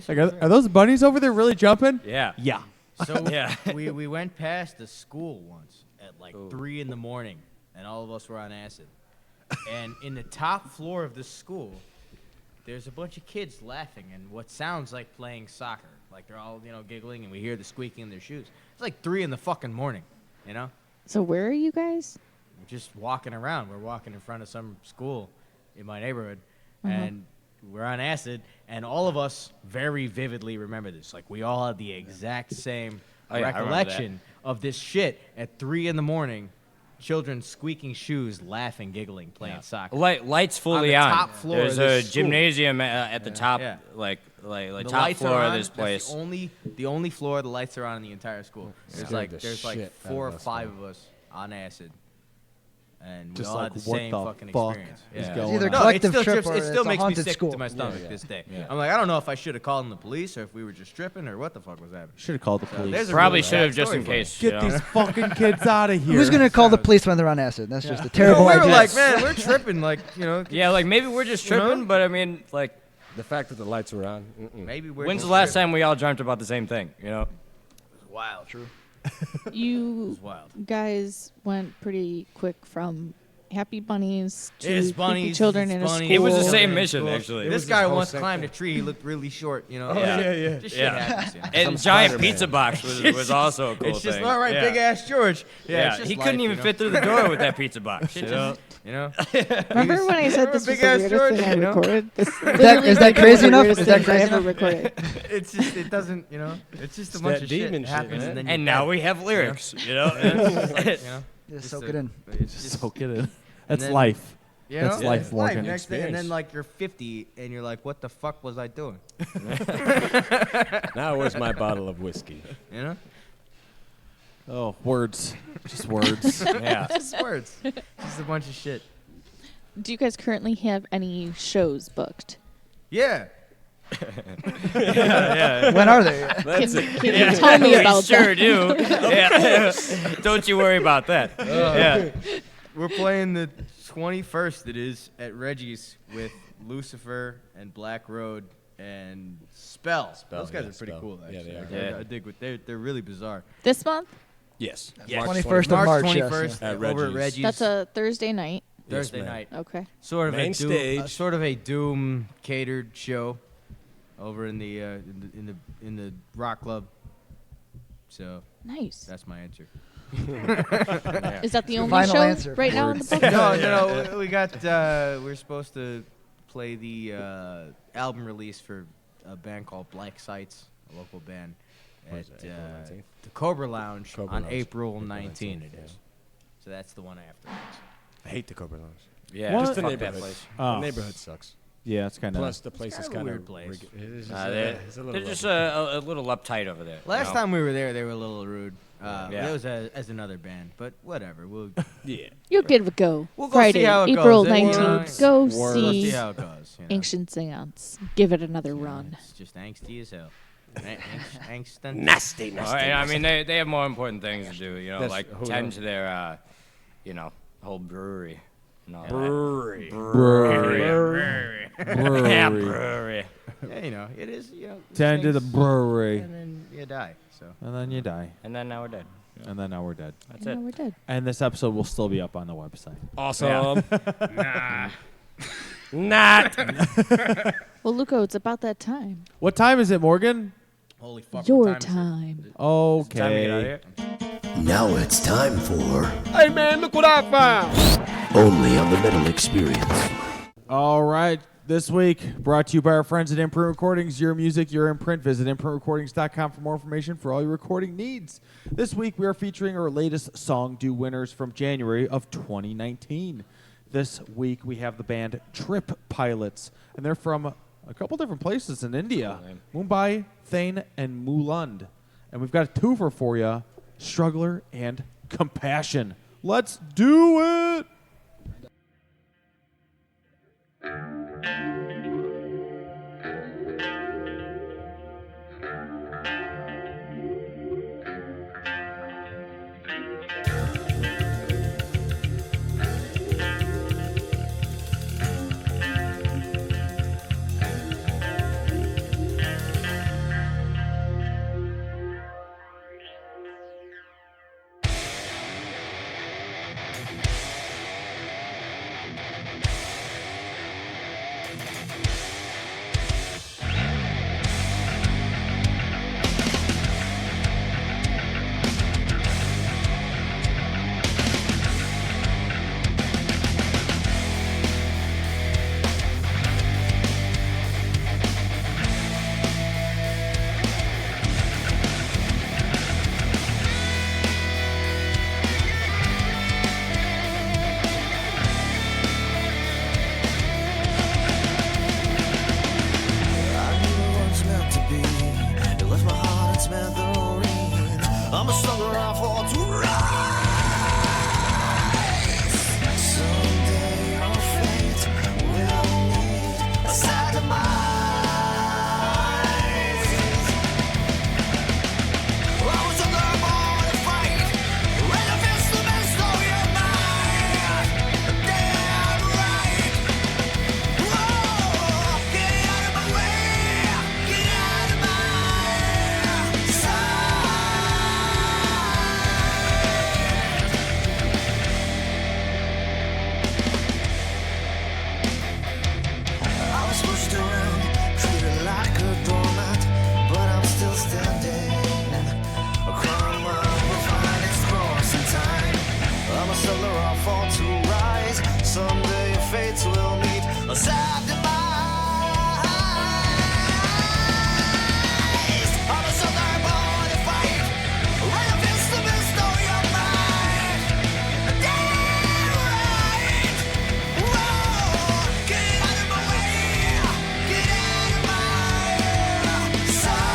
Like, are those bunnies over there really jumping? Yeah. Yeah. So Yeah. we went past the school once at like 3 in the morning, and all of us were on acid. And in the top floor of the school, there's a bunch of kids laughing and what sounds like playing soccer. Like they're all giggling, and we hear the squeaking in their shoes. It's like 3 in the fucking morning, So where are you guys? We're just walking around. We're walking in front of some school in my neighborhood, Uh-huh. and we're on acid, and all of us very vividly remember this. Like, we all had the exact same Oh, yeah, I remember recollection of this shit at 3 in the morning. Children squeaking shoes, laughing, giggling, playing soccer. Lights fully the on. top floor There's of a this school. gymnasium at the top, Yeah. like The top lights floor are of on. this That's place. the only floor the lights are on in the entire school. There's Scared like the there's like shit out 4 or of us, 5 man. of us on acid. And we Just all like, had the what same the fucking fuck experience. is Yeah. going It's either on? No, collective it still, trip trips, or it it's still a makes me haunted sick school. to my stomach yeah. this day. Yeah. I'm like, I don't know if I should have called in the police or if we were just tripping or what the fuck was happening. Should have called the So police. there's a Probably really should have sad just in story for case. Get these fucking kids out of here. Who's gonna call the police when they're on acid? That's just a terrible we were idea. like, man, we're tripping. Like, Yeah, like maybe we're just You know? tripping, but I mean, like, The fact that the lights were on. maybe we're. when's the just last tripping. time we all dreamt about the same thing? Wild. True. You wild. guys went pretty quick from happy bunnies to It's creepy bunnies, children it's in a bunnies. school. It was the School. same mission, School. actually. This was guy this whole once sector. climbed a tree. He looked really short. Yeah. This shit Yeah. happens. And Some giant Spider-Man. pizza box was also a cool It's just thing. all right, Yeah. big ass George. Yeah, it's just he couldn't life, even fit through the door with that pizza box. Shit you know? just- You know? Remember when I said this was the big ass weirdest George, thing I you know? recorded? This Is literally that like one of crazy the enough? weirdest Is that things I crazy ever enough? recorded. It's just, it doesn't, it's just a It's bunch that of shit demon that shit, happens. man. And then And you now get- we have lyrics, you know? Just soak it in. It's just Soak it in. That's then- life. You That's know? life, It's Morgan. Next day, and then Experience. like you're 50 and you're like, what the fuck was I doing? Now where's my bottle of whiskey? You know? Oh, words. Just words. Yeah. Just words. Just a bunch of shit. Do you guys currently have any shows booked? Yeah. When are they? Can you tell me about We sure that? do. Yeah. Don't you worry about that. Yeah. We're playing the 21st, it is, at Reggie's with Lucifer and Black Road and Spell. Those guys yeah, are pretty Spell. cool, Yeah, actually. they are. Yeah. I dig what they're really bizarre. This month? Yes. Yes. 21st of March. yes, 21st At over at Reggie's. Reggie's. That's a Thursday night. Thursday Yes, ma'am. night. Okay. Sort of Main a Doom, stage. sort of a Doom catered show over in the in the rock club. So Nice. that's my answer. Is that the only Final show answer. right now in the book? No, we got we're supposed to play the album release for a band called Black Sights, a local band, What is at it, April 19th? the Cobra Lounge Cobra on Lounge. April April 19th. 19th, yeah. So that's the one afterwards. I hate the Cobra Lounge. Yeah. What? Just the Fuck that neighborhood. place. Oh. The neighborhood sucks. Yeah, it's kind of. Plus, the place is kinda a kind weird of place. it's a little They're just rubbish. a little uptight over there. Last you know? time we were there, they were a little rude. Yeah. It was as another band, but whatever. We'll Yeah. You'll give it a go. We'll go Friday, see how it April goes. 19th. Go We'll see see how it goes. You know. Ancient Seance. Give it another run. It's just angsty as hell. Angst and Nasty, All right, I mean, they have more important things to do, That's- like who tend knows? to their, whole brewery. And all that. Brewery. Brewery. Yeah, Brewery. brewery. Yeah, it is. Tend to the things- brewery. and then you die. So And then you die. And then now we're dead. And then now we're dead. That's Now it. we're dead. And this episode will still be up on the website. Awesome. Nah. Not. Well, Luco, it's about that time. What time is it, Morgan? holy fuck. Your what time is it? time. Okay. Time to get out of here. Now it's time for Hey, man, look what I found. Only on the Metal Experience. All right. This week, brought to you by our friends at Imprint Recordings. Your music, your imprint. Visit imprintrecordings.com for more information for all your recording needs. This week, we are featuring our latest Song Do winners from January of 2019. This week, we have the band Trip Pilots, and they're from a couple different places in India. Mumbai, Thane, and Mulund. And we've got a twofer for you, Struggler and Compassion. Let's do it! I'm a slugger, I fall to rise. Someday your fate will need a sad demise. I was a girl born to fight, ran a fist to best of your mind. Damn right. Whoa, get out of my way, get out of my sight. I was pushed around, treated like a doormat, but I'm still standing. Crawling will find its cross in time. I'm a settler, I'll fall to rise. Someday your fates will meet a sad demise. I'm a settler, born to fight. Right up against the best of your mind. Damn right. Whoa, get out of my way, get out of my sight.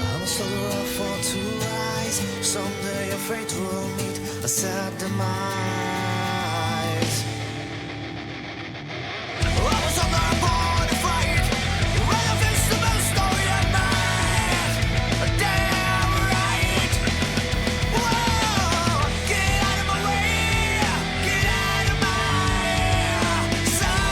I'm a solar I fall to rise. Someday your fate will meet a sad demise. I was on the born to fight. Right up against the best of your mind. Damn right. Whoa, get out of my way, get out of my sight.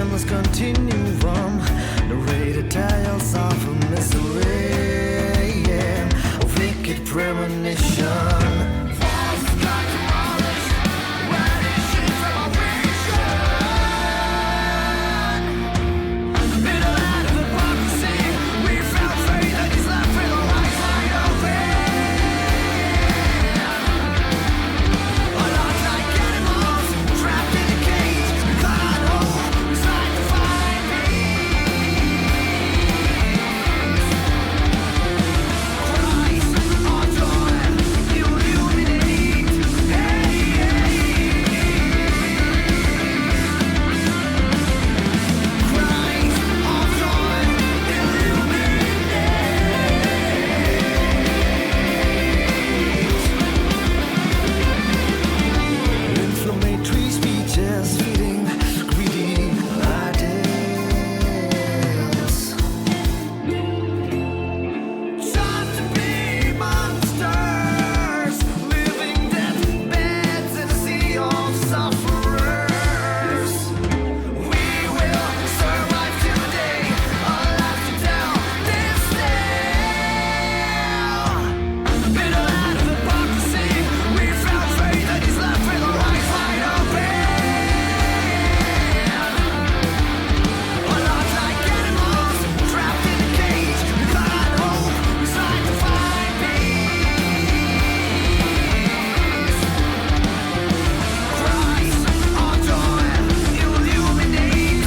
endless continuum, narrated tales of a misery, yeah, a wicked premonition. Inflammatory speeches feeding greedy ideals. Trying to be monsters, living deathbeds in a sea of sufferers. We will survive today, alive to tell this tale. Bitter out of hypocrisy, we found faith that is left with our eyes wide open. A lot like animals, trapped in a cage. We can't hope, we try to find peace. Christ, our joy, illuminate.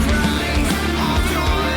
Christ, our joy,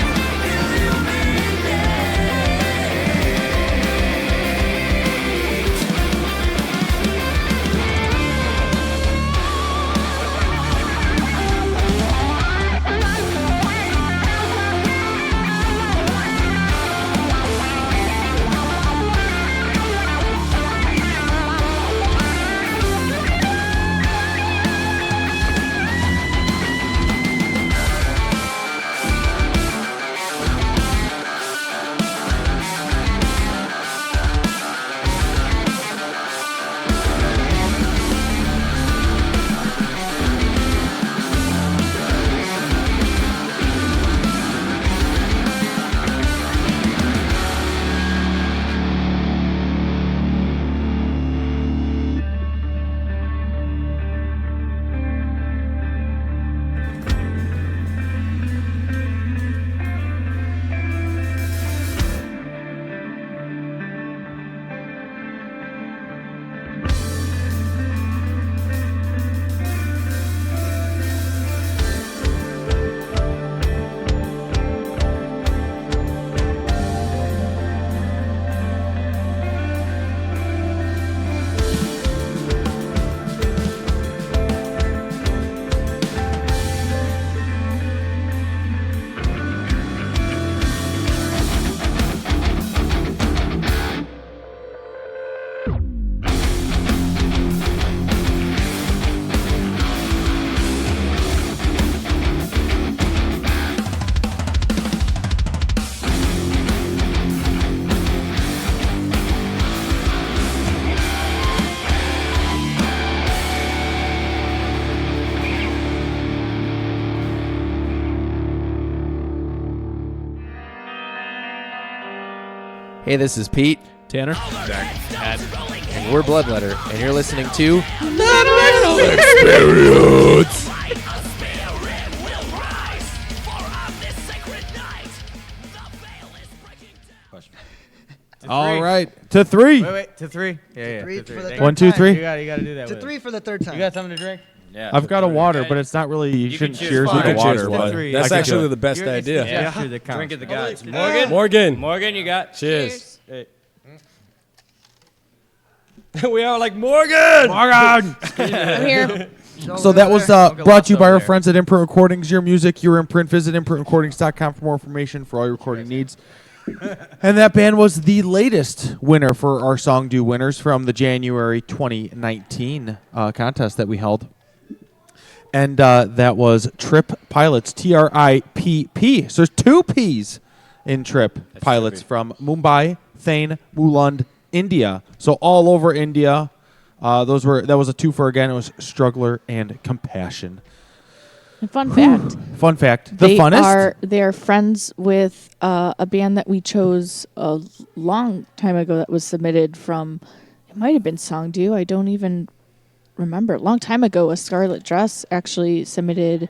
Hey, this is Pete. Tanner. And we're Bloodletter, and you're listening to Metal Experience. All right, to three. Wait, to three. Yeah. Three to for the Thank third 1, 2, time. 3. You got to do that. To with three it. for the third time. You got something to drink? Yeah. I've got a water, but it's not really. You shouldn't cheers You with can a water. cheers but one. three. That's I actually could. the best It's the idea. gesture that counts. Drink at the man. gods. Morgan. Morgan. You got. Cheers. Hey. We are like Morgan. Morgan. I'm here. So that was Uncle brought to you by Lots our over friends at Imprint Recordings. Your music, your imprint. Visit imprintrecordings.com for more information for all your recording needs. And that band was the latest winner for our Song Do winners from the January 2019 contest that we held. And that was Trip Pilots, Tripp. So there's two P's in Trip Pilots from Mumbai, Thane, Mulund, India. So all over India. That was a twofer again. It was Struggler and Compassion. And fun fact. Fun fact. The funnest? They're friends with a band that we chose a long time ago that was submitted from, it might have been Songdo. I don't even remember. A long time ago, a Scarlet Dress actually submitted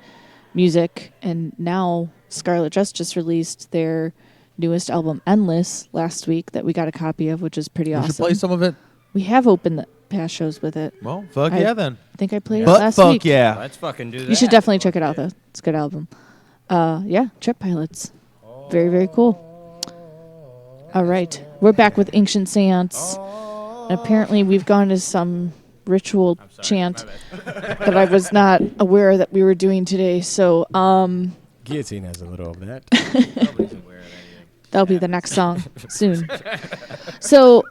music, and now Scarlet Dress just released their newest album, Endless, last week that we got a copy of, which is pretty awesome. You should play some of it. We have opened the past shows with it. Well, fuck yeah then. I think I played it But last fuck week. yeah. Let's fucking do that. You should definitely check it out, though. It's a good album. Yeah, Trip Pilots. Very, very cool. All right. We're back with Ancient Seance. And apparently we've gone to some ritual chant that I was not aware that we were doing today. So, Guillotine has a little of that. that'll be the next song soon. So,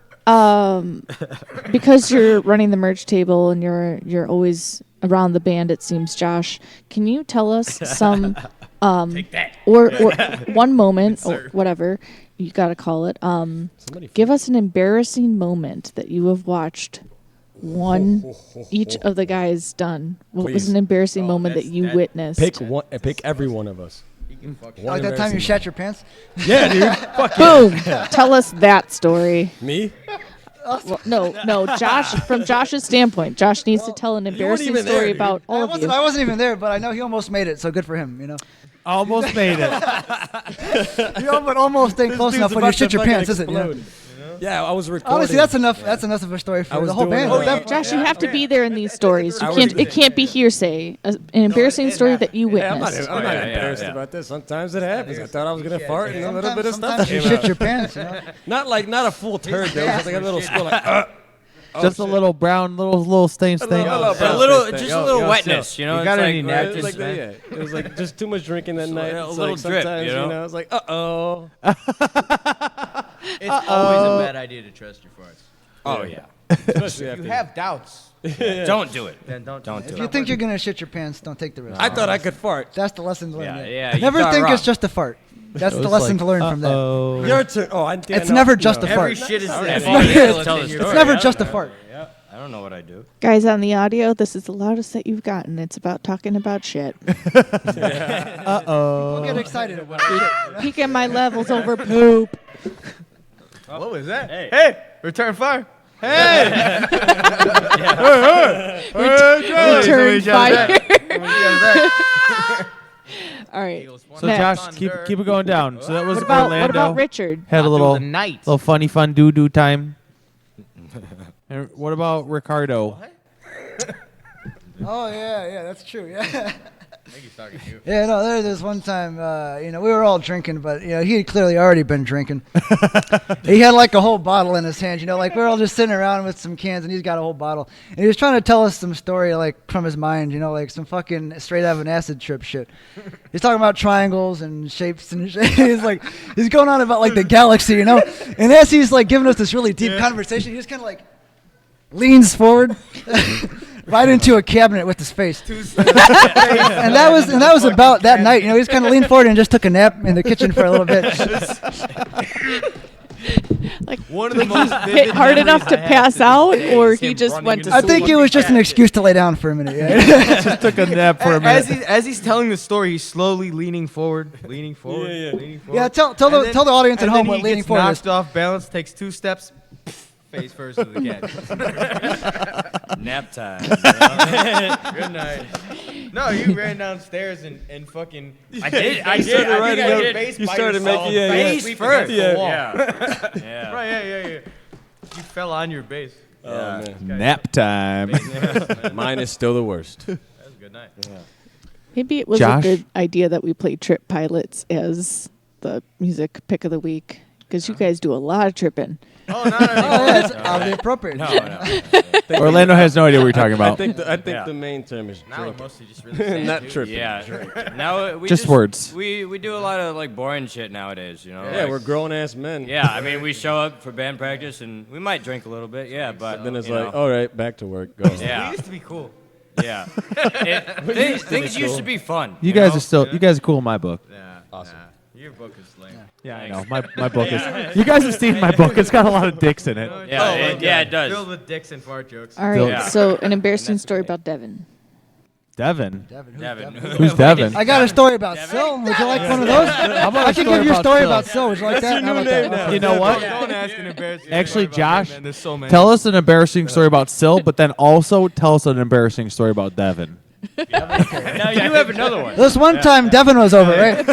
because you're running the merch table and you're always around the band, it seems, Josh, can you tell us some or one moment or whatever you got to call it, give us an embarrassing moment that you have watched each of the guys done. What was an embarrassing moment that you witnessed? Pick every one of us. Like that time you shat your pants? Yeah, dude. Fuck Boom. yeah. Tell us that story. Me? Well, no, Josh. From Josh's standpoint, Josh needs to tell an embarrassing story about all of you. I wasn't even there, but I know he almost made it, so good for him. You know. Almost made it. You almost ain't close enough when you shit your pants, is it? Yeah. Yeah, I was recording. Honestly, that's enough. That's enough of a story for the whole band. Josh, you have to be there in these stories. It can't be hearsay. An embarrassing story that you witnessed. I'm not embarrassed about this. Sometimes it happens. I thought I was gonna fart and a little bit of stuff. Sometimes you shit your pants. You know? Not a full turd though. Just like a little spill. Like, just a little brown, little stain. Just a little wetness, you know. You got it's any like, napkins? It was like just too much drinking that night. A It's little like drip, sometimes, you know? I was like, uh-oh. It's always a bad idea to trust your farts. Oh yeah. If you have doubts, don't do it. Then don't do If it. you think you're gonna shit your pants, don't take the risk. I thought I could fart. That's the lesson to learn. Yeah, you Never thought think wrong. it's just a fart. That's the lesson to learn from that. Your turn. Oh, It's never just a fart. Every shit is It's never just a fart. I don't know what I do. Guys on the audio, this is the loudest that you've gotten. It's about talking about shit. Uh-oh. Don't get excited about it. Peeking my levels over poop. What was that? Hey, return fire. Hey! Return fire. All right. So Next. Josh, keep it going down. So that was What about Orlando. Richard? Had a little the night. little funny fun doo time. And what about Ricardo? Oh yeah, that's true. Yeah. I think he's talking to you. Yeah, no, there was one time, we were all drinking, but, he had clearly already been drinking. He had like a whole bottle in his hand, like we were all just sitting around with some cans, and he's got a whole bottle. And he was trying to tell us some story, like, from his mind, like some fucking straight out of an acid trip shit. He's talking about triangles and shapes and shit. He's going on about, like, the galaxy, And as he's, like, giving us this really deep conversation, he just kind of, like, leans forward. Right into a cabinet with his face. and that was about that night. He just kind of leaned forward and just took a nap in the kitchen for a little bit. Like one of the most hit hard enough to pass out, or he just went to I think it was just an excuse to lay down for a minute. Yeah. Just took a nap for a minute. As he's telling the story, he's slowly leaning forward. Leaning forward. Yeah, tell the audience at home what leaning forward knocked is. off balance, takes 2 steps, face first to the cat. Nap time. Good night. No, you ran downstairs and fucking. I did. You started making face first. Yeah. Right. Yeah. You fell on your base. Oh man. Nap time. Mine is still the worst. That was a good night. Yeah. Maybe it was Josh? a good idea that we played Trip Pilots as the music pick of the week, because you guys do a lot of tripping. Oh, no. That's oddly appropriate. No. Orlando has no idea what you're talking about. I think the main term is Now we're drink. mostly just really saying Not dude. tripping. Yeah. Drink. Now we Just words. We do a lot of like boring shit nowadays, Yeah, like- we're grown ass men. Yeah, I mean, we show up for band practice and we might drink a little bit, yeah, but Then it's you like, know. all right, back to work. Go. Yeah. We used to be cool. Yeah. Things used to be fun. You guys know? are still. You guys are cool in my book. Yeah. Awesome. Your book is lame. Yeah, I know. My book is. You guys have seen my book. It's got a lot of dicks in it. Yeah, it does. Filled with dicks and fart jokes. All right, so an embarrassing story about Devin. Devin. Devin. Who's Devin? I got a story about Syl. Would you like one of those? I can give you a story about Syl. Would you like that? How about that? You know what? Don't ask an embarrassing Actually, story about Josh, me, man. There's so many. tell us an embarrassing story about Syl, but then also tell us an embarrassing story about Devin. Now you have another one. This one time Devin was over, right?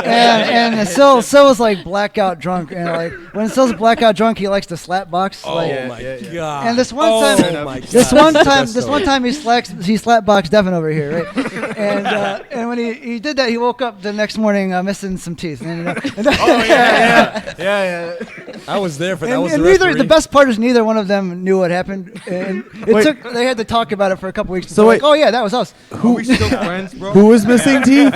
And Syl was like blackout drunk, and like when Syl's blackout drunk, he likes to slap box. Oh my god! And this one time he slap boxed Devin over here, right? And when he did that, he woke up the next morning missing some teeth. And, yeah. I was there for that. And the best part is neither one of them knew what happened, and they had to talk about it for a couple weeks. So like, oh yeah, that was us. Are we still friends, bro? Who was missing teeth?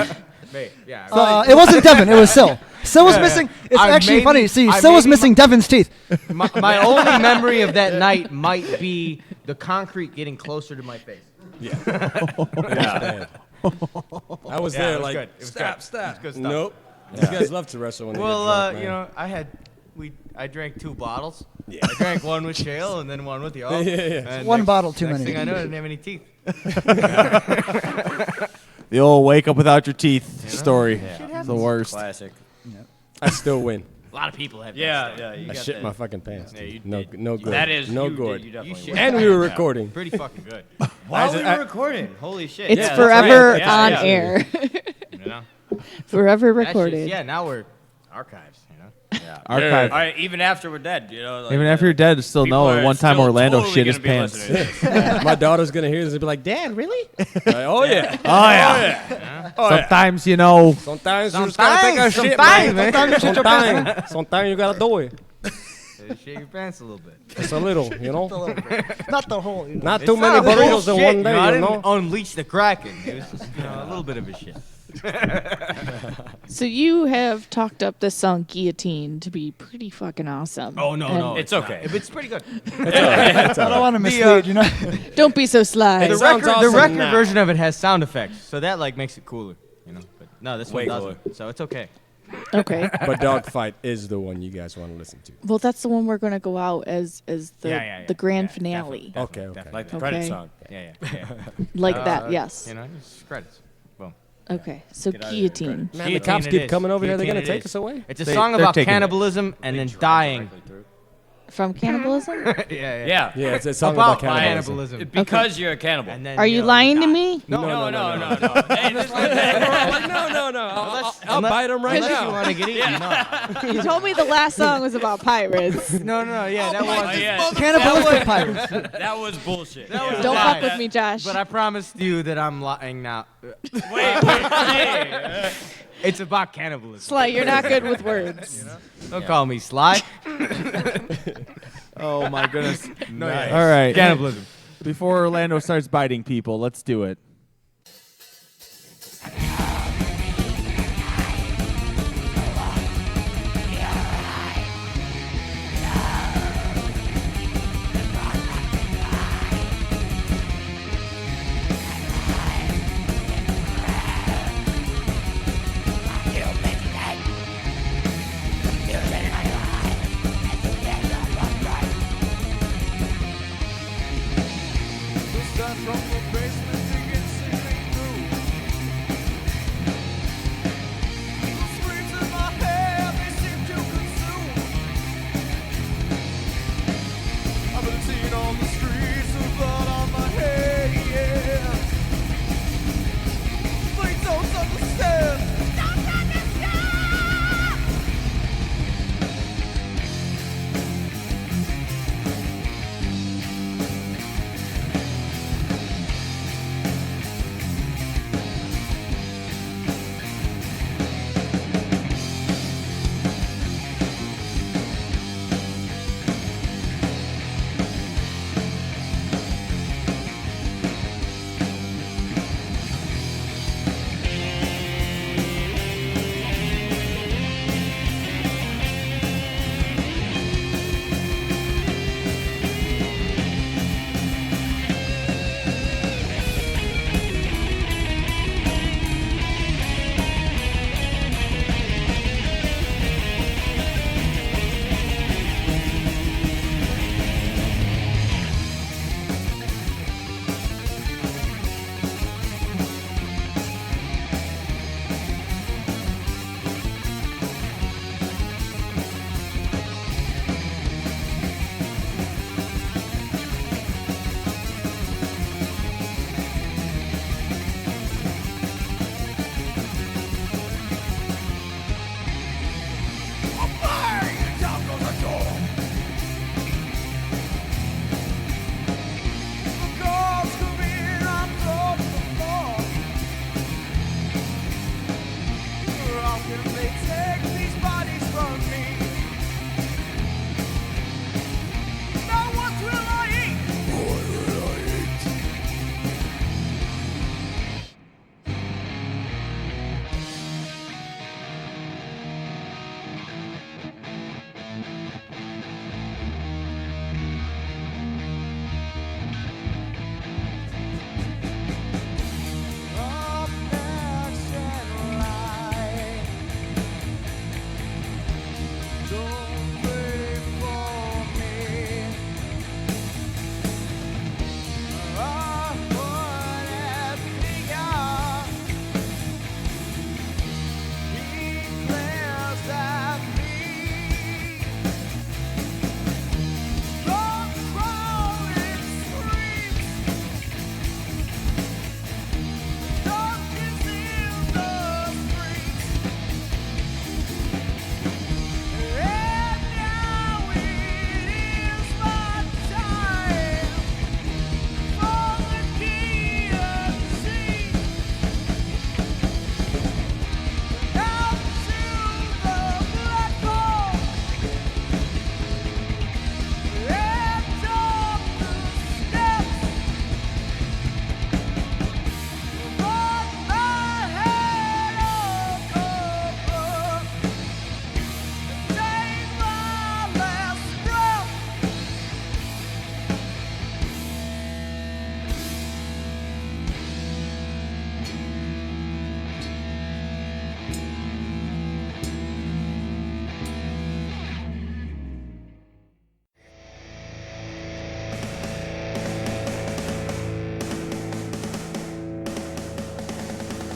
Me, yeah. It wasn't Devin. It was Syl. Syl was missing. It's actually funny. See, Syl was missing Devin's teeth. My only memory of that night might be the concrete getting closer to my face. Yeah. I was there. It was Like, good. It was stop. good. It was good stuff. Nope. These guys love to wrestle when they get drunk, man. I drank 2 bottles. Yeah. I drank one with Shale and then one with y'all. And One bottle too next many. thing I know, I didn't have any teeth. The old wake up without your teeth story. It's the worst. Classic. I still win. A lot of people have that Yeah, stuff. yeah. You I got shit that. my fucking pants. Yeah, you no, did. no good. That is no you good. Did, you definitely shit. And we were recording. Pretty fucking good. While we were recording. Holy shit. It's yeah, forever that's right. on air. You know? Forever That's just- recorded. yeah, now we're archives, you know? Yeah. Archive. All right, even after we're dead, you know. Like, Even after you're dead, still people know. are One time still Orlando totally shit his gonna be pants. listening to this. My daughter's gonna hear this and be like, "Dad, really?" Like, oh yeah. Oh yeah. Sometimes you know. Sometimes you just gotta take a shit, man. Sometimes you gotta do it. Shit your pants a little bit. Just a little, you know. Not the whole. You know. Not too many burritos in one day, I you didn't know. unleash the Kraken. It was just a little bit of a shit. So you have talked up this song Guillotine to be pretty fucking awesome. Oh no, And no, It's okay. It's pretty good. I don't want to mislead, you know. Don't be so sly. The sounds record, awesome the record now. version of it has sound effects, so that like makes it cooler, you know. But no, this Way one doesn't, so it's okay. Okay. But Dogfight is the one you guys want to listen to. Well, that's the one we're going to go out as the Yeah. the grand Yeah, finale. Okay. Like the Okay. credit song. Yeah. Like that, yes. You know, just credits. Boom. Okay, so Get out of here, Guillotine. Man, the cops keep coming over here. They're gonna Guillotine it take is. us away. It's a They- song they're about taking it. cannibalism and then dying. From cannibalism? Yeah. Yeah, it's a song About about cannibalism. Because you're a cannibal. And then, Are you lying to me? No. Hey, this I'll bite him right Unless now. you want to get eaten. No. You told me the last song was about pirates. No, yeah, that was. Cannibalistic pirates. That was bullshit. Don't fuck with me, Josh. But I promised you that I'm lying now. Hey. It's about cannibalism. Sly, you're not good with words. Don't call me Sly. Oh my goodness. Nice. All right. Cannibalism. Before Orlando starts biting people, let's do it.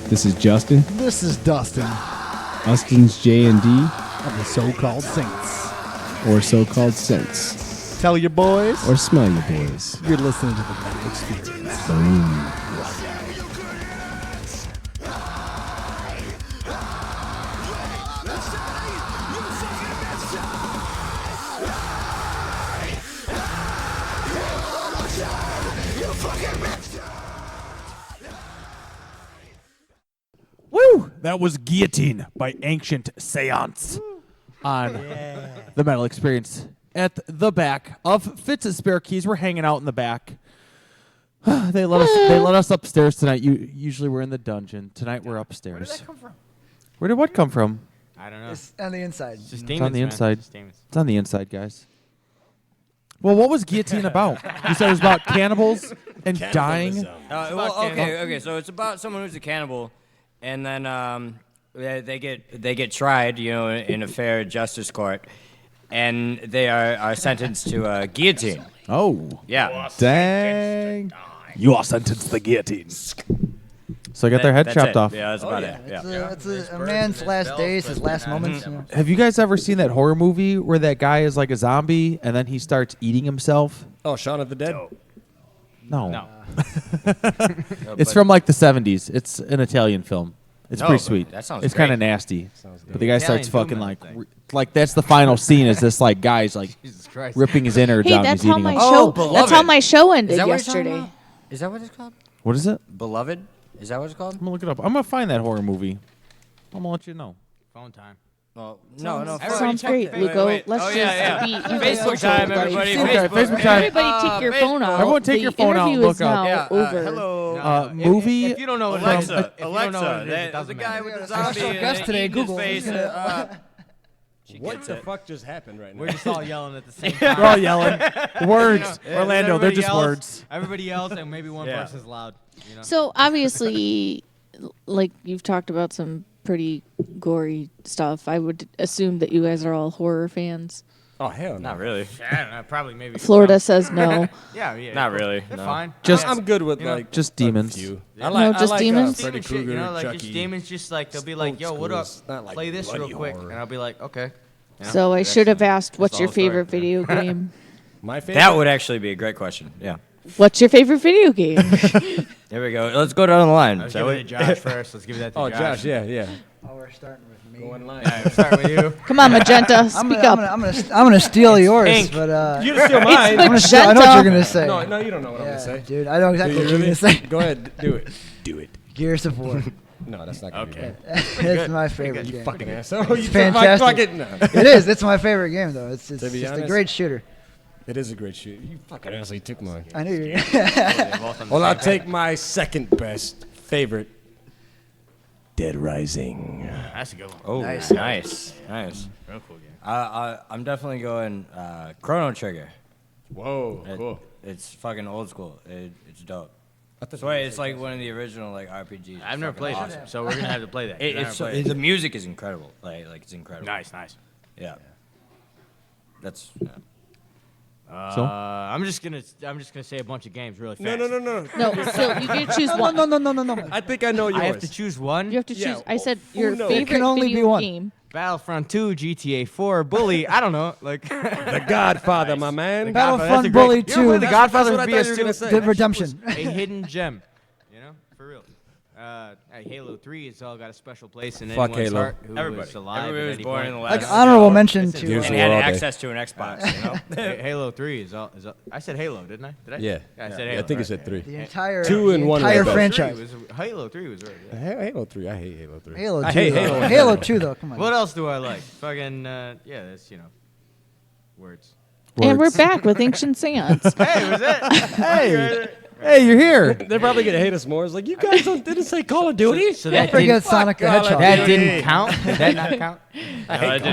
This is Justin. This is Dustin. Austin's J&D. Of the so-called Saints. Or so-called Sense. Tell your boys. Or smell your boys. You're listening to the Metal Experience. Boom. Woo! That was Guillotine by Ancient Seance on the Metal Experience. At the back of Fitz's Spare Keys, we're hanging out in the back. They let us upstairs tonight. Usually we're in the dungeon. Tonight we're upstairs. Where did that come from? Where did what come from? I don't know. It's on the inside. It's just It's demons, on the man. inside. Just demons. It's on the inside, guys. Well, what was Guillotine about? You said it was about cannibals and dying. Okay. So it's about someone who's a cannibal, and then they get tried, in a fair justice court, and they are sentenced to guillotine. Oh, yeah. Dang! You are sentenced to the guillotine. So I got their head That's chopped it. off. Yeah, that's about it. It's a man's last days, his last moments. Have you guys ever seen that horror movie where that guy is like a zombie and then he starts eating himself? Oh, Shaun of the Dead? No. It's from like the 70s. It's an Italian film. It's Oh, pretty sweet. that sounds It's kind of great. nasty. Sounds But the guy starts Italian fucking doom like that's the final scene is this like guy's like Jesus Christ. ripping his innards Hey, out and that's he's how eating my them. show. Beloved. That's how my show ended Is that what you're talking yesterday. about? Is that what it's called? What is it? Beloved? Is that what it's called? I'm gonna look it up. I'm gonna find that horror movie. I'm gonna let you know. Phone time. Well, no. Sounds great, Luco. Let's just be Facebook time, everybody. Okay, Facebook time. Everybody take your phone out. Everyone take your phone out and The look interview up. is now over. Hello. Movie. If you don't know what Alexa, it is, if you don't know what it is, it Alexa, doesn't the guy matter. with the Special zombie guest and today, eating his Google. face. What the fuck just happened right now? We're just all yelling at the same time. We're all yelling. Words. Orlando, they're Everybody just yells, words. Everybody yells, and maybe one Yeah. person's loud. So obviously, like you've talked about some pretty gory stuff. I would assume that you guys are all horror fans. Oh, hell no. Not really. I don't know, probably maybe. Florida says no. Yeah. Not really. They're No. fine. Just- I'm good with know, like just demons. a few. Yeah. No, just demons? Freddy Demon shit, Krueger, like Chucky. just demons. Just like they'll be like, "Yo, what up? Not like Play this real bloody quick," horror. and I'll be like, "Okay." You know? So I That's should have it. asked, "What's That's your the whole favorite story. video game?" My favorite. That would actually be a great question. Yeah. What's your favorite video game? There we go. Let's go down the line. Let's shall give we? it to Josh first. Let's give that to Oh, Josh. Josh, yeah. Oh, we're starting with me. Go in line. Yeah, we'll start with you. Come on, Magenta, I'm speak gonna, up. I'm gonna steal yours, Ink. but You can steal mine. I'm gonna steal, I know what you're gonna say. No, you don't know what I'm Yeah, gonna say. dude, I know exactly Do what you you're really? gonna say. Go ahead, do it. Do it. Gears of War. No, that's not gonna be Okay. good. It's my favorite You game. fucking asshole. It's You took my fantastic. fucking. No. It is. It's my favorite game, though. It's To be just a honest, great shooter. It is a great shoot. You fucking asshole. You took mine. I knew you. Well, I'll take my second best favorite. Dead Rising. That's a good one. Oh, Nice. nice. Real cool game. I'm definitely going Chrono Trigger. Whoa, cool. It's fucking old school. It's dope. I thought So it's like one of the original like RPGs. I've never played awesome. it, so we're gonna have to play that. 'cause I never played it. The music is incredible. Like it's incredible. Nice. Yeah. That's. I'm just gonna say a bunch of games really fast. No. No, so you get to choose one. No. I think I know yours. I have to choose one. You have to choose. Yeah, I said who your knows? favorite It can only be video one. game. Battlefront 2, GTA 4, Bully. I don't know, like The Godfather, my man. Battlefront Bully You ever play 2. The Godfather That's what I thought you were PS2? gonna say. The Redemption. A hidden gem. You know, for real. Halo 3 has all got a special place in Fuck anyone's Halo. heart who Everybody. was alive Everybody at was any born point. in the Like last. honorable mention Listen, to. Gears And of had War all day. access to an Xbox. You know. Halo 3 is all. I said Halo, didn't I? Did I? Yeah. I said I Halo. think you right. said 3. The entire, Two and the one entire are the best. franchise. Halo 3 was right. Yeah. Halo 3. I hate Halo 3. Halo 2. I hate though. Halo. Halo 2, though. Come on. What else do I like? Fucking that's words. And we're back with Ancient Seance. Hey, was it? Hey, you're here. They're probably gonna hate us more. It's like you guys didn't say Call of Duty. So Don't that forget didn't, Sonic the Hedgehog. that didn't count. Did that not count?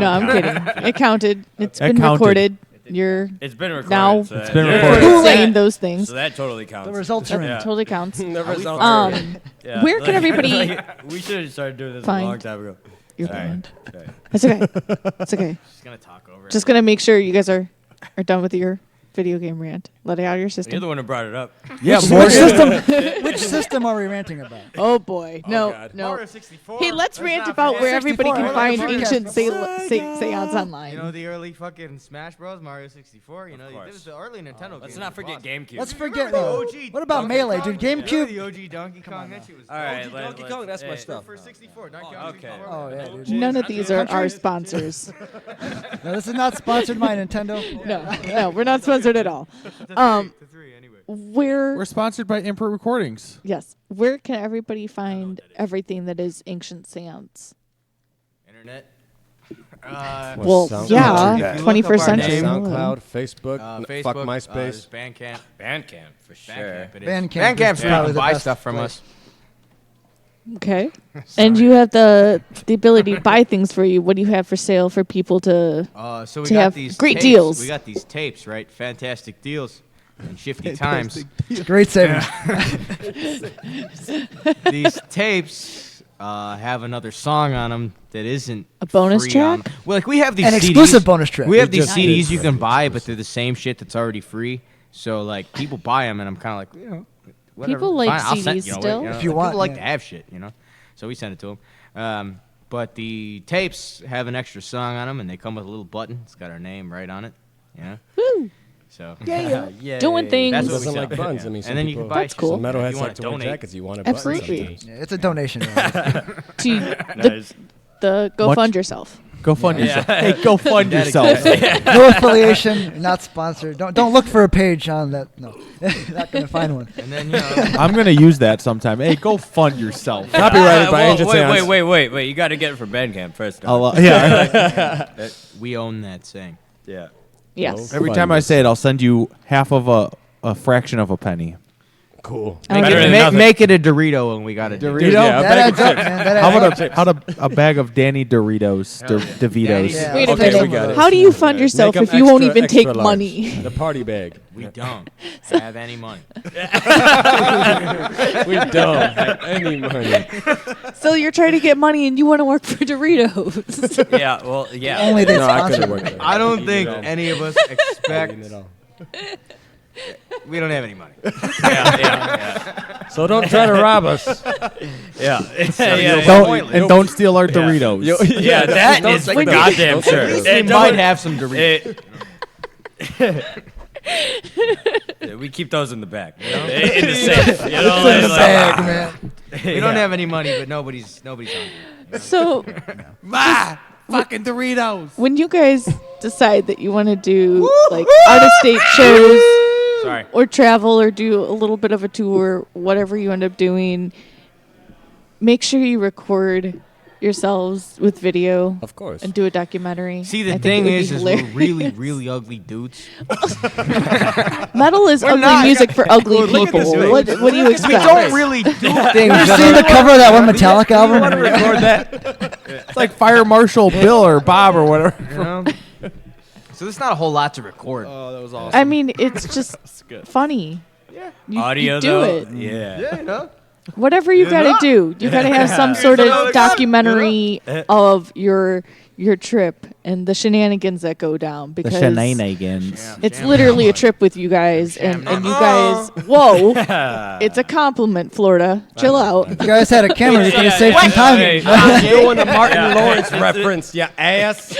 No, I'm kidding. It counted. It's It been counted. recorded. You're It's been recorded. now. So It's been that- recorded. You're saying those things. So that totally counts. The results are in. Yeah. Totally counts. The results Yeah, Where can everybody? we should have started doing this a find long time ago. You're Sorry. banned. Sorry. It's okay. It's okay. Just gonna talk over. Just gonna make sure you guys are done with your video game rant. Let it out of your system. You're the one who brought it up. Yeah, Which system are we ranting about? Oh boy, no, God. no. Mario 64. Hey, let's That's rant not about fair. where everybody 64, can find Dreamcast. ancient seance online. You know the early fucking Smash Bros. Mario 64. You know this was the early Nintendo. Let's game not that forget lost. GameCube. Let's forget. Remember the OG What about Donkey Melee, Kong? dude? GameCube. The OG Donkey Kong. That shit was. All right, OG let's- Donkey Kong, that's my let's- stuff. For 64. Donkey Kong Okay. 64. Oh yeah, dude. None of these are our sponsors. No, this is not sponsored by Nintendo. No, we're not sponsored at all. We're sponsored by Imprint Recordings. Yes. Where can everybody find everything that is ancient seance? Internet. Well, yeah, 21st century. SoundCloud, Facebook, Facebook, fuck MySpace. Bandcamp. Bandcamp for sure. Bandcamp's where you can buy stuff from us. Okay. And you have the ability to buy things for you. What do you have for sale for people to So we to got have these great tapes. deals? We got these tapes, right? Fantastic deals and shifty times. Great savings. These tapes have another song on them that isn't a bonus free track? well, like we have these An CDs. exclusive bonus track. We have We these just CDs did. you can buy, but they're the same shit that's already free. So like people buy them, and I'm kind of like, whatever. People like Fine, I'll CDs send, still. If you like, want, people like yeah. to have shit, So we send it to them. But the tapes have an extra song on them, and they come with a little button. It's got our name right on it. Woo. So Yeah. Doing things. That's what we Doesn't sell. like buttons. I mean, some and then you can people- buy That's cool. Some If metalheads you wanna like to wear donate. jackets. You want a button Absolutely. sometimes. Yeah, it's a donation. To the go Much- fund yourself. Go fund Yeah. yourself. Hey, go fund yourself. No affiliation, not sponsored. Don't look for a page on that. No, not gonna find one. And then I'm gonna use that sometime. Hey, go fund yourself. Copyrighted by Whoa, Ancient wait, Seance. wait. You got to get it from Bandcamp first. Yeah. we own that saying. Yeah. Yes. Every time I say it, I'll send you half of a fraction of a penny. Cool. Make it a Dorito, and we got a Dorito? Yeah, That adds up, man. That adds up. How about a bag of Danny Doritos, DeVitos? Yeah. Wait a Okay, minute. we got it. How do you fund yourself Make if 'em you won't extra- even take extra large. money? The party bag. We don't have any money. We don't have any money. So you're trying to get money and you want to work for Doritos. Yeah, well, yeah. Only they No, I sponsor. couldn't work there. I don't think Eat it all. any of us expect. Eating it all. We don't have any money. Yeah. So don't try to rob us. Yeah. Don't steal our Doritos. Yeah, that is for goddamn sure. We might have some Doritos. Yeah, we keep those in the back, in the safe. You know, It's in the like- bag, man. We don't have any money, but nobody's hungry. So Fucking Doritos. when you guys decide that you want to do like out of state shows Sorry. or travel or do a little bit of a tour, whatever you end up doing, make sure you record yourselves with video. Of course. And do a documentary. See, I the think thing it would be is we're hilarious. really, really ugly dudes. Metal is ugly not. music for ugly Look at people. this What face. do you expect? We don't really do things. You ever seen the cover of that one Metallica album? Record that. It's like Fire Marshal Bill or Bob or whatever. You know? So there's not a whole lot to record. Oh, that was awesome. I mean, it's just funny. Yeah. You Audio, do though? it. Yeah. Yeah, you know. Whatever you gotta do, you gotta have some sort of documentary of your trip and the shenanigans that go down because shenanigans. it's literally a trip with you guys and you guys. Whoa, it's a compliment, Florida. Chill out. You guys had a camera. You could have saved some time. I'm doing the Martin Lawrence reference, you ass.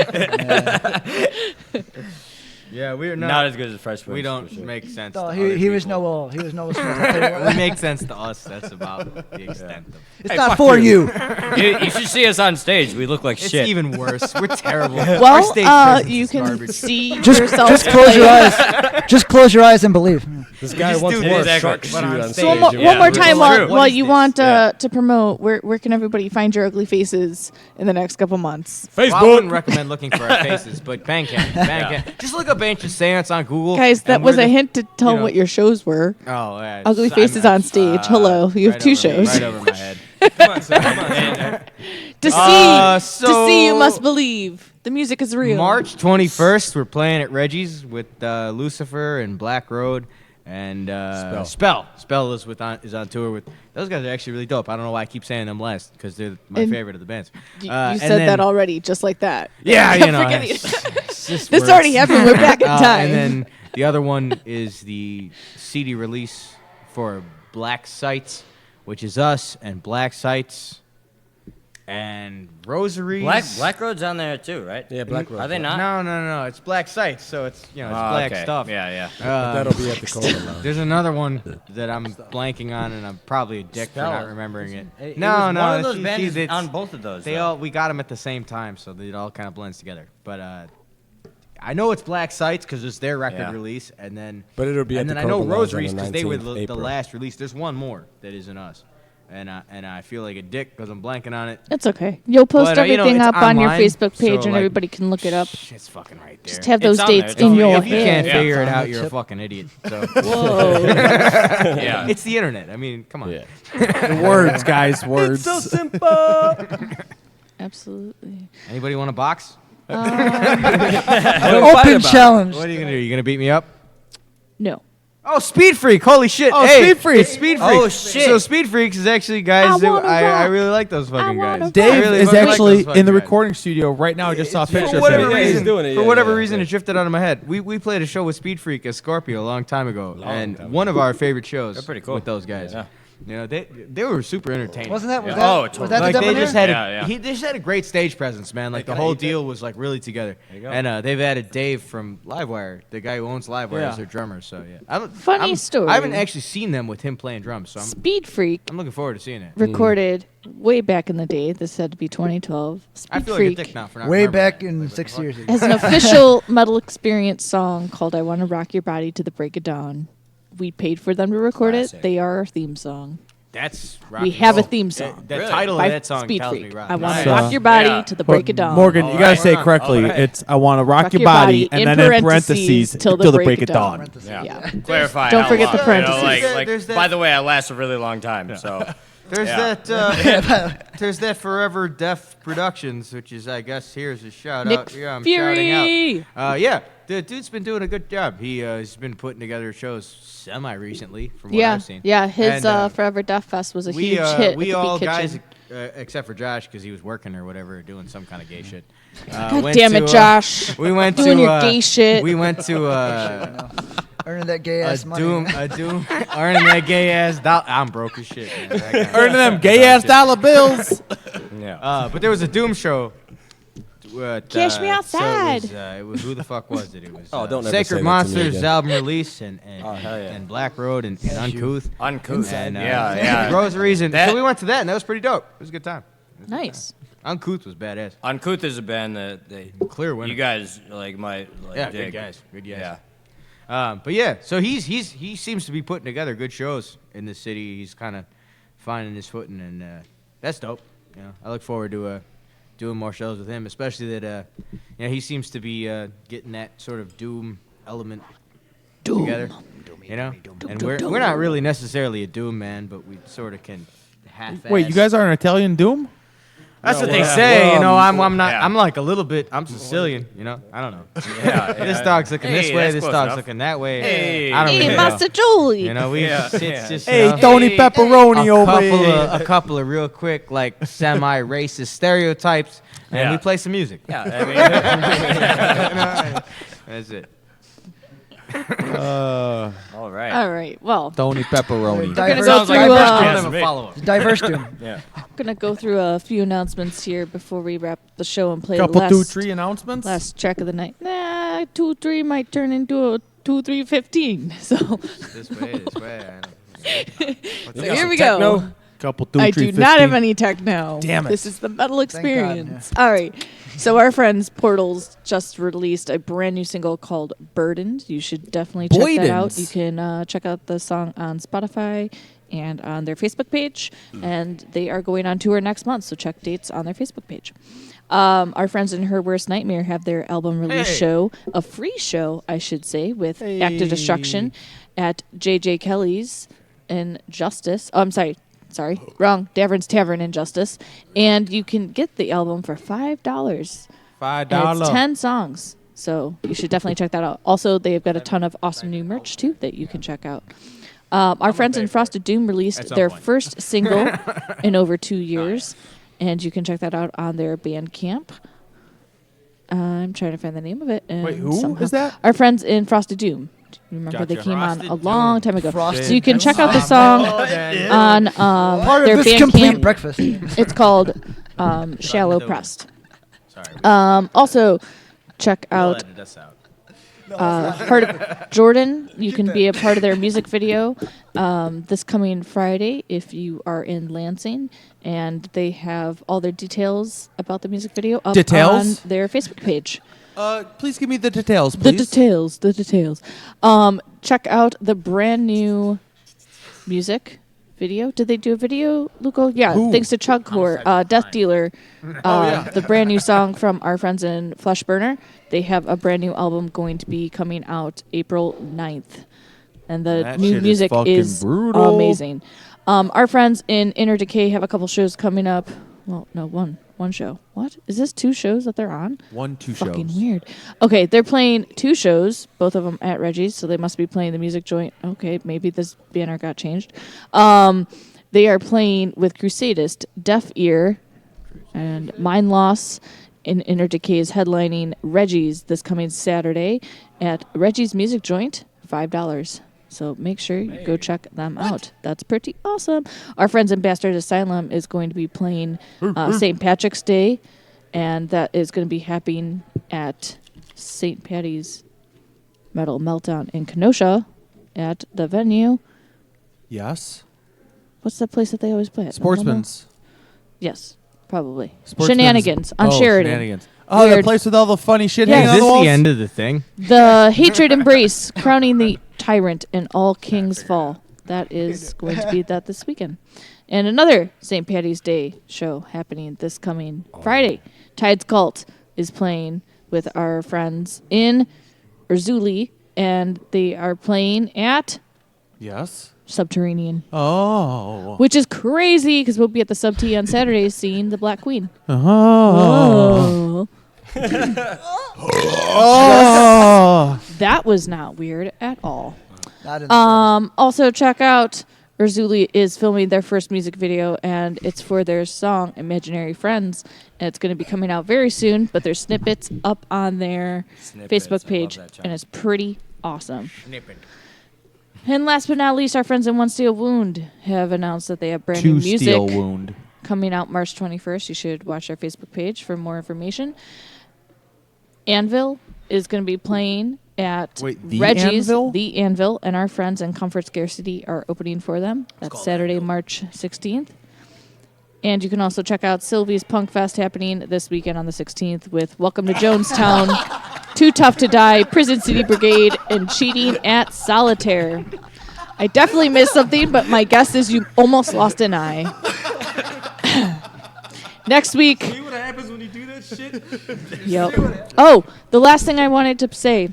Yeah, we're Not as good as Fresh Prince. We don't for sure. make sense. No, to he other was people. no he was no Smith. We make sense to us. That's about the extent of. It's not for you. You should see us on stage. We look like It's shit. even worse. We're terrible. Our Well, stage presence you is can garbage. see Just yourself. close your eyes. Just close your eyes and believe. This guy just once do wore a this. shark But suit on on stage. stage. So one Yeah, more it's time true. while you want Yeah. to promote, where can everybody find your ugly faces in the next couple months? Well, I wouldn't recommend looking for our faces, but Bandcamp. Just look up Ancient Seance on Google. Guys, that and was we're a the- hint to tell you know. what your shows were. Oh, yeah. Ugly I'm- Faces on Stage. Hello, you have right two over me, shows. Right over my head. Come on, son. Come on. To see, you so- must believe. The music is real. March 21st, we're playing at Reggie's with Lucifer and Black Road and Spell. Spell is on tour with. Those guys are actually really dope. I don't know why I keep saying them last because they're my And favorite of the bands. You And said then- that already, just like that. Yeah, I'm you know. forgetting. it's just This words. already happened. We're back in time. And then The other one is the CD release for Black Sites, which is us and Black Sites and Rosaries. Black Road's on there too, right? Yeah, Black Road. Are they not? No. It's Black Sites, so it's it's black okay. stuff. Yeah. But that'll be at the Cola Lounge. There's another one that I'm blanking on, and I'm probably a dick for not remembering it. It No, was no. one of those see, bands it's- on both of those. They though. we got them at the same time, so it all kind of blends together. But I know it's Black Sites because it's their record release, and then But it'll be at and the then I know Cola Lounge on Rosaries the because they were 19th the April. last release. There's one more that isn't us, and I feel like a dick because I'm blanking on it. It's okay. You'll post But, everything it's up on your online, Facebook page, so, and like, everybody can look it up. It's fucking right there. Just have those It's on dates there. in your If you head. can't figure it It's on out, the you're a tip. fucking idiot. So. Whoa. Yeah. It's the internet. I mean, come on. Words, guys, words. It's so simple. Absolutely. Anybody want a box? Open challenge. What are you gonna do? You gonna beat me up? No. Oh, Speed Freak! Holy shit! Oh, hey, Speed Freak. it's Speed Freak. Oh, shit. So Speed Freaks is actually guys. that wanna I rock. really like those fucking wanna guys. Dave I really is fucking like actually those fucking in the guys. recording studio right now. I just saw a picture For of whatever him. Yeah, he's reason, doing it, for yeah, whatever yeah, reason, yeah. it drifted out of my head. We played a show with Speed Freak as Scorpio a long time ago, and one of our favorite shows. They're pretty cool. With those guys. Yeah. You know, they were super entertaining. Wasn't that? Was Yeah. Oh, that? totally. Was that Like the they Devil just Deer? had Yeah, yeah. they just had a great stage presence, man. Like the whole deal was like really together. you go. And they've added Dave from Livewire, the guy who owns Livewire, Yeah. as their drummer. So yeah, Funny story. I haven't actually seen them with him playing drums, so Speed Freak I'm looking forward to seeing it. recorded way back in the day. This had to be 2012. Speed I feel Freak like a dick now for not Way remembering back that. in Like, what 6 the years fuck? ago. has an official Metal Experience song called "I Want to Rock Your Body to the Break of Dawn." We paid for them to record Classic. it. They are our theme song. That's rock We and have a roll. theme song. The Really? title by of that song Speed tells Freak. me rock. I want Nice. to rock your body Yeah. to the break of dawn. Morgan, you gotta Alright. say it correctly. Alright. It's I want to rock your body, and in then in parentheses till the break of dawn. Parentheses. Yeah. Clarify. Don't how forget long, the parentheses. You know, like, There's that- by the way, I last a really long time. So There's Yeah. that. There's that Forever Deaf Productions, which is, I guess, here's a shout Nick out. Yeah, I'm Fury. shouting out. Yeah, the dude's been doing a good job. He's been putting together shows semi recently, from what Yeah, I've seen. yeah. His And, Forever Deaf Fest was a we huge hit. we at the all Big guys, Kitchen. except for Josh, because he was working or whatever, doing some kind of gay shit. God went damn to, it, Josh! We went Doing to your gay shit. We went to Earning that gay ass money. earning that gay ass dollar. I'm broke as shit. Man. Earning them gay ass dollar bills. Yeah. But there was a Doom show. Cash me outside. So it was who the fuck was it? It was Oh, don't ever say that to Sacred me Monsters again. album release and Oh, hell yeah. and Black Road and Uncouth. Uncouth. And, Yeah. Rosaries and That- so we went to that and that was pretty dope. It was a good time. Nice. Uncouth was badass. Uncouth is a band that they Clear winner. You guys might Yeah, dig. good guys. Good guys. Yeah. But yeah, so he seems to be putting together good shows in the city. He's kind of finding his footing, and that's dope. You know, I look forward to doing more shows with him, especially that he seems to be getting that sort of doom element together. You know, and we're not really necessarily a doom man, but we sort of can half. Wait, you guys are an Italian Doom? That's No, what they well, say. well, You know, I'm not. yeah. I'm like a little bit. I'm Sicilian. You know, I don't know. Yeah, This yeah. dog's looking this Hey, way. that's This close dog's enough. looking that way. Hey. I don't Hey, really Master know. Julie. You know, we Yeah, it's yeah. just you Hey, know, Tony Pepperoni over here. a couple of real quick like semi-racist stereotypes, and Yeah. we play some music. Yeah. I mean, That's it. all right. All right. Well, Tony Pepperoni. we're gonna Diverse- go Sounds like through. a I Yeah, don't have me. a follow-up. Diverse Doom. Yeah. Gonna go through a few announcements here before we wrap the show and play Couple the 2-3 announcements. last track of the night. 2-3 might turn into a 2-3-15. So, This way. so here we go. Couple I 2-3 do not have 15. any techno. Damn it. This is the Metal God, Experience. All right. So our friends Portals just released a brand new single called Burdened. You should definitely check that out. Boydens. You can check out the song on Spotify and on their Facebook page. And they are going on tour next month, so check dates on their Facebook page. Our friends in Her Worst Nightmare have their album release show, a free show, I should say, with Active Destruction at JJ Kelly's in Justice. Oh, I'm sorry, wrong. Davern's Tavern in Justice. And you can get the album for $5. And it's 10 songs. So you should definitely check that out. Also, they've got a ton of awesome new merch, too, that you can check out. Our friends in Frosted Doom released their first single in over 2 years. And you can check that out on their Bandcamp. I'm trying to find the name of it. Wait, who is that? Our friends in Frosted Doom. Remember, they Gotcha. came on Frosted a long time ago. Frosted So you can check out the Tips. song Oh, on Part of their this complete Bandcamp. breakfast. It's called Shallow Pressed. Also, check out Heart of Jordan. You can be a part of their music video this coming Friday if you are in Lansing. And they have all their details about the music video up Details? on their Facebook page. Please give me the details, The please. details. Check out the brand new music video. Did they do a video, Luco? Yeah, Who? thanks to Chugcore, Death Dealer. The brand new song from our friends in Flesh Burner. They have a brand new album going to be coming out April 9th. And the That new shit is music fucking is brutal. amazing. Our friends in Inner Decay have a couple shows coming up. Well, no, one show. What? Is this 2 shows that they're on? 2 Fucking shows. weird. Okay, they're playing 2 shows, both of them at Reggie's, so they must be playing the music joint. Okay, maybe this banner got changed. They are playing with Crusadist, Deaf Ear, and Mind Loss. In Inner Decay is headlining Reggie's this coming Saturday at Reggie's Music Joint, $5. So make sure you go check them out. That's pretty awesome. Our friends in Bastard Asylum is going to be playing St. Patrick's Day, and that is going to be happening at St. Patty's Metal Meltdown in Kenosha at the venue. Yes. What's that place that they always play at? Sportsman's. Yes, probably. Sportsman's- Shenanigans on Sheridan. Shenanigans. Oh, that Weird. place with all the funny shit Yes. hanging on Is the this walls? the end of the thing? The Hatred Embrace, crowning the tyrant in all kings fall. That is going to be that this weekend. And another St. Patty's Day show happening this coming Friday. Tide's Cult is playing with our friends in Urzuli, and they are playing at Yes. Subterranean. Oh. Which is crazy because we'll be at the Sub T on Saturday seeing the Black Queen. Oh. Oh. That was not weird at all. Also, check out Urzuli is filming their first music video, and it's for their song Imaginary Friends. And it's going to be coming out very soon, but there's snippets up on their Facebook page, and it's pretty awesome. And last but not least, our friends in One Steel Wound have announced that they have brand new music Steel Wound. coming out March 21st. You should watch our Facebook page for more information. Anvil is going to be playing at the Reggie's, Anvil? The Anvil, and our friends in Comfort Scarcity are opening for them. That's Saturday, March 16th. And you can also check out Sylvie's Punk Fest happening this weekend on the 16th with Welcome to Jonestown, Too Tough to Die, Prison City Brigade, and Cheating at Solitaire. I definitely missed something, but my guess is you almost lost an eye. Next week. See what happens when you do that shit? Yep. Oh, the last thing I wanted to say.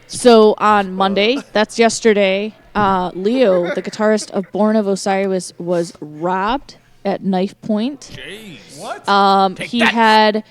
So on Monday, that's yesterday, Leo, the guitarist of Born of Osiris, was robbed at knife point. Jeez. What? He had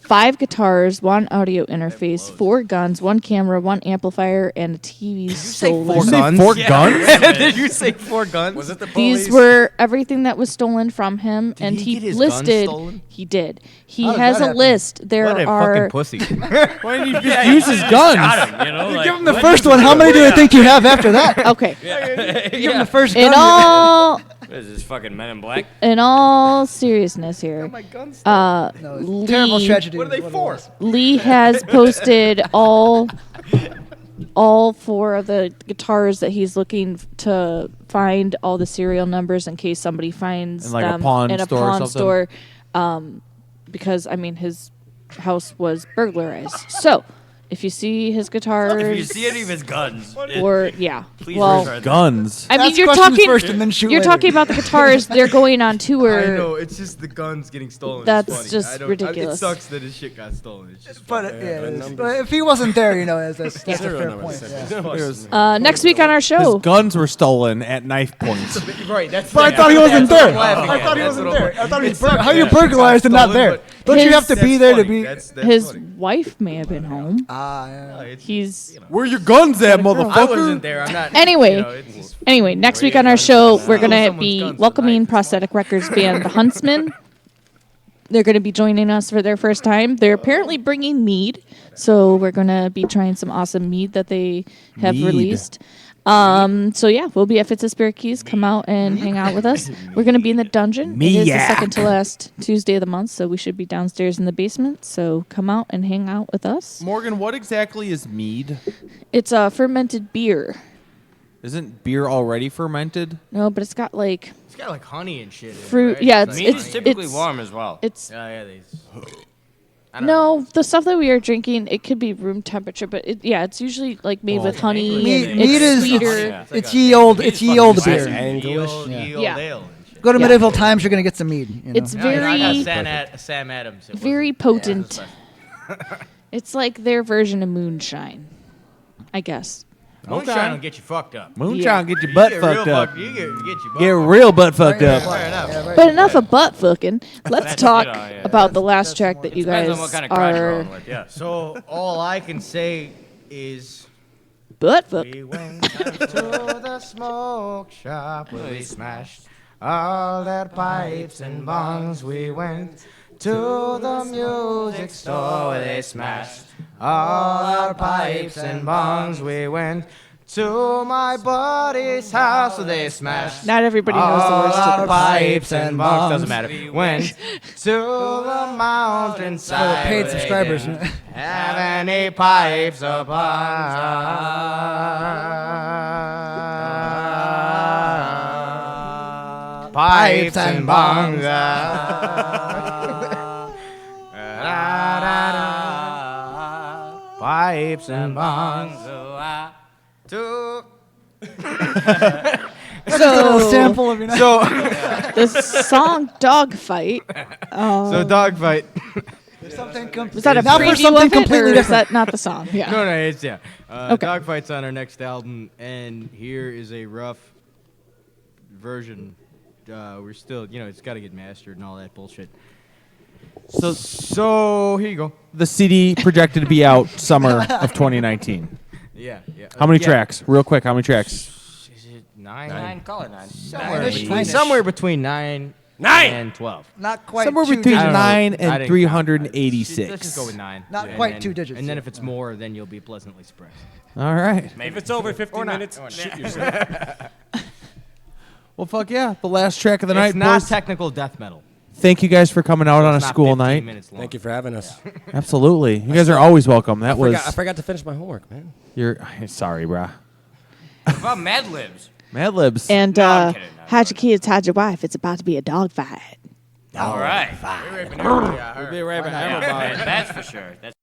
5 guitars, 1 audio interface, 4 guns, 1 camera, 1 amplifier, and a TV stolen. 4 guns? 4 guns? Did you say 4 guns? Was it the police? These were everything that was stolen from him, and he he get his guns listed. stolen? He did. He How did has that a happen? list. There What a are. fucking pussy. Why didn't you just use his guns? You give him the first one. How many do you think you have after that? Okay. You give him the first gun. In all, What is this, fucking Men in Black? in all seriousness here, No, terrible Lee, tragedy. What are they for? Lee has posted all 4 of the guitars that he's looking to find all the serial numbers in case somebody finds In, like, a them pawn in a store or pawn something? store. Because I mean his house was burglarized. So if you see his guitars, If you see any of his guns, or yeah, please well, return them. Guns. I mean Ask you're questions talking. first and then shoot You're later. talking about the guitars. They're going on tour. I know, it's just the guns getting stolen. That's It's funny. just I don't- ridiculous. It sucks that his shit got stolen. It's just But funny. but if he wasn't there, you know, that's a Serial fair number, point. that's Yeah. Next week on our His show, guns were stolen at knife points. Right, that's But I thought he wasn't there. I thought he wasn't there. I thought he was how you burglarized and not there? Don't you have to be there to be? his wife may have been home. Yeah. He's Where your guns at, I motherfucker? wasn't there. I'm not. Anyway, you know, it's just- Anyway, next week on our show, we're going to Someone's be guns welcoming Prosthetic Records band The Huntsman. They're going to be joining us for their first time. They're apparently bringing mead, so we're going to be trying some awesome mead that they have released. So yeah, we'll be at Fitz Spirit Keys. Come out and hang out with us. We're going to be in the dungeon. It is the second to last Tuesday of the month, so we should be downstairs in the basement. So come out and hang out with us. Morgan, what exactly is mead? It's a fermented beer. Isn't beer already fermented? No, but it's got like honey and shit. fruit. Right? Yeah, Mead is typically warm as well. It's no, the stuff that we are drinking, it could be room temperature, but it's usually like made with honey. Mead and it's is sweeter. it's ye old beer. English. Yeah. Go to medieval times, you're gonna get some mead. You know? It's very I got Sam Adams. It very wasn't- potent. It's like their version of moonshine, I guess. Moonshine will get you fucked up. Moonshine get your butt You get fucked real up. fucked- you get your butt Get fucked real up. butt fucked up. Fair enough. But enough of butt fucking. Let's talk yeah. about the last track that you Depends guys on what kind of crotch you're are. rolling with, yeah. So all I can say is Butt fuck. we went to the smoke shop where we smashed all their pipes and bongs. We went to the music store where they smashed all our pipes and bongs. We went to my buddy's house where they smashed Not everybody knows the words to all our this. pipes and bongs. Doesn't matter. Went to the mountainside. For the paid where they subscribers. didn't have any pipes or bongs. Pipes and bongs. Pipes and bongs. That's just a little sample of your night. The song Dogfight. So Dogfight. Was that a Now for preview something of it, completely or is different. that not the song? Yeah. No, it's yeah. Okay. Dogfight's on our next album, and here is a rough version. We're still, it's got to get mastered and all that bullshit. So here you go. The CD projected to be out summer of 2019. Yeah. How many Yeah. tracks? Real quick, how many tracks? Is it 9? Nine, call it 9. Somewhere between 9 and 12. Not quite. Somewhere two between digits. 9 I and didn't 386. Let's just go with 9. Not And quite then- 2 digits. And then if it's more, then you'll be pleasantly surprised. All right. If it's over 15 minutes, shit yourself. Well, fuck yeah. The last track of the night, It's not boys. technical death metal. Thank you guys for coming out on a It's not school 15 night. minutes long. Thank you for having us. Absolutely. You guys are always welcome. That was. I forgot to finish my homework, man. You're sorry, brah. What about Mad Libs? Mad Libs. And I'm kidding, hide your kids, hide your wife. It's about to be a dog fight. All right. We'll be right back. Yeah, that's for sure. That's